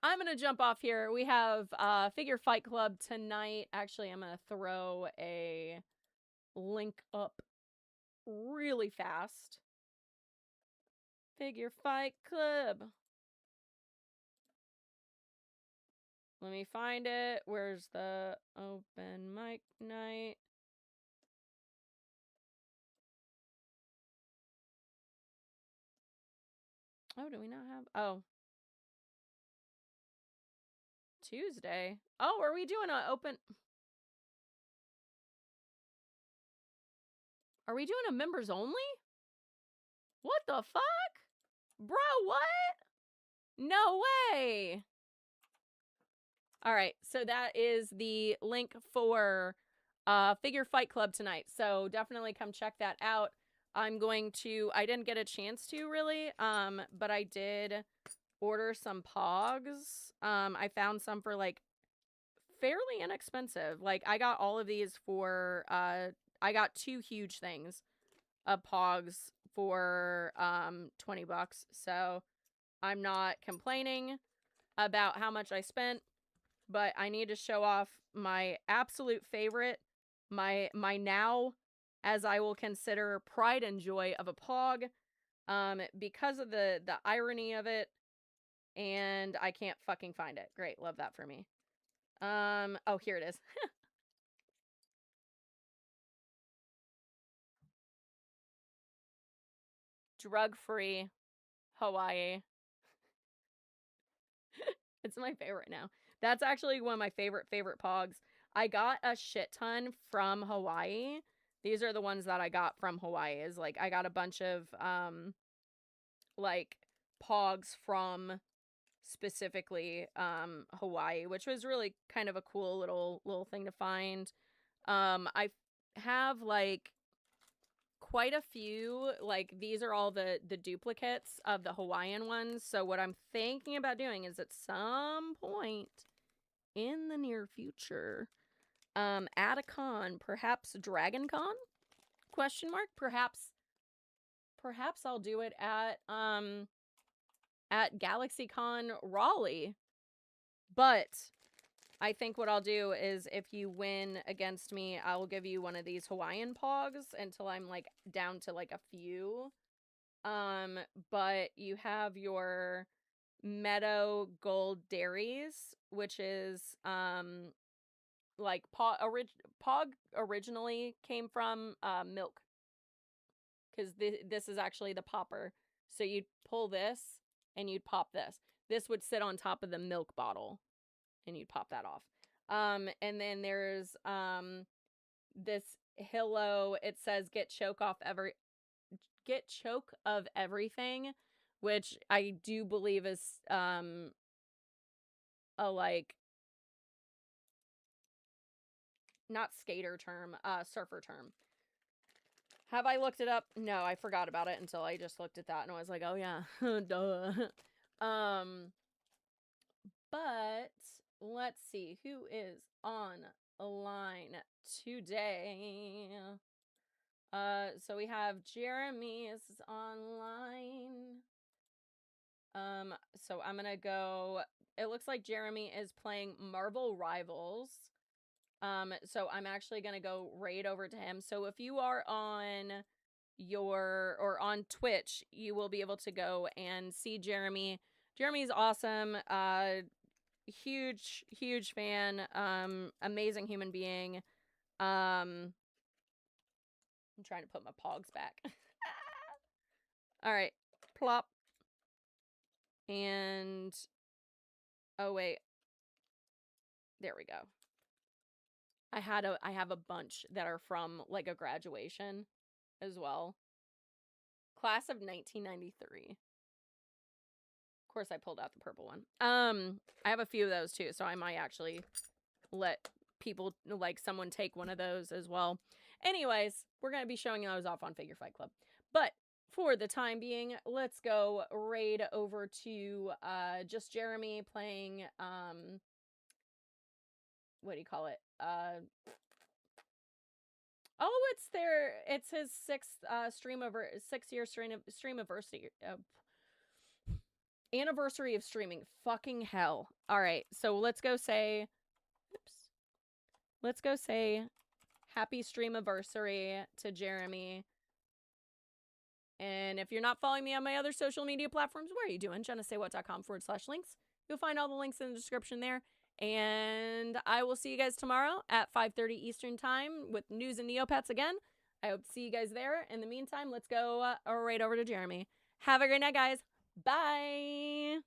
I'm gonna jump off here. We have Figure Fight Club tonight. Actually, I'm gonna throw a link up really fast. Figure Fight Club. Let me find it. Where's the open mic night? Oh, do we not have? Oh. Tuesday. Oh, are we doing an open? Are we doing a members only? What the fuck? Bro, what? No way. All right, so that is the link for Figure Fight Club tonight. So definitely come check that out. I didn't get a chance to really, but I did order some pogs. I found some for like fairly inexpensive. Like, I got all of these for, I got 2 huge things of pogs for 20 bucks. So I'm not complaining about how much I spent, but I need to show off my absolute favorite, my now, as I will consider, pride and joy of a pog, because of the irony of it, and I can't fucking find it. Great, love that for me. Oh, here it is. Drug-free Hawaii. It's my favorite now. That's actually one of my favorite pogs. I got a shit ton from Hawaii. These are the ones that I got from Hawaii. Is like I got a bunch of like pogs from specifically Hawaii, which was really kind of a cool little thing to find. I have like quite a few, like these are all the duplicates of the Hawaiian ones. So what I'm thinking about doing is at some point in the near future, at a con, perhaps Dragon Con? Question mark? Perhaps I'll do it at GalaxyCon Raleigh. But I think what I'll do is if you win against me, I will give you one of these Hawaiian pogs until I'm like down to like a few. But you have your Meadow Gold Dairies, which is like Pog originally came from milk, because this is actually the popper. So you'd pull this and you'd pop this. This would sit on top of the milk bottle and you'd pop that off. And then there's this Hillo. It says get choke of everything, which I do believe is a like not skater term, surfer term. Have I looked it up? No, I forgot about it until I just looked at that and I was like, oh yeah, duh. But let's see who is on a line today. So we have Jeremy is online. So I'm gonna go. It looks like Jeremy is playing Marvel Rivals. So I'm actually gonna go right over to him. So if you are on on Twitch, you will be able to go and see Jeremy. Jeremy's awesome. Huge fan. Amazing human being. I'm trying to put my pogs back. All right, plop. And oh wait, there we go. I have a bunch that are from like a graduation as well. Class of 1993. Of course I pulled out the purple one. I have a few of those too, so I might actually let people, like someone take one of those as well. Anyways, we're going to be showing those off on Figure Fight Club. But for the time being, let's go raid over to just Jeremy playing what do you call it? Oh, it's his 6-year anniversary of streaming. Fucking hell. All right, so let's go say happy streamiversary to Jeremy. And if you're not following me on my other social media platforms, what are you doing? JennaSayWhat.com/links. You'll find all the links in the description there. And I will see you guys tomorrow at 5:30 Eastern Time with news and Neopets again. I hope to see you guys there. In the meantime, let's go right over to Jeremy. Have a great night, guys. Bye.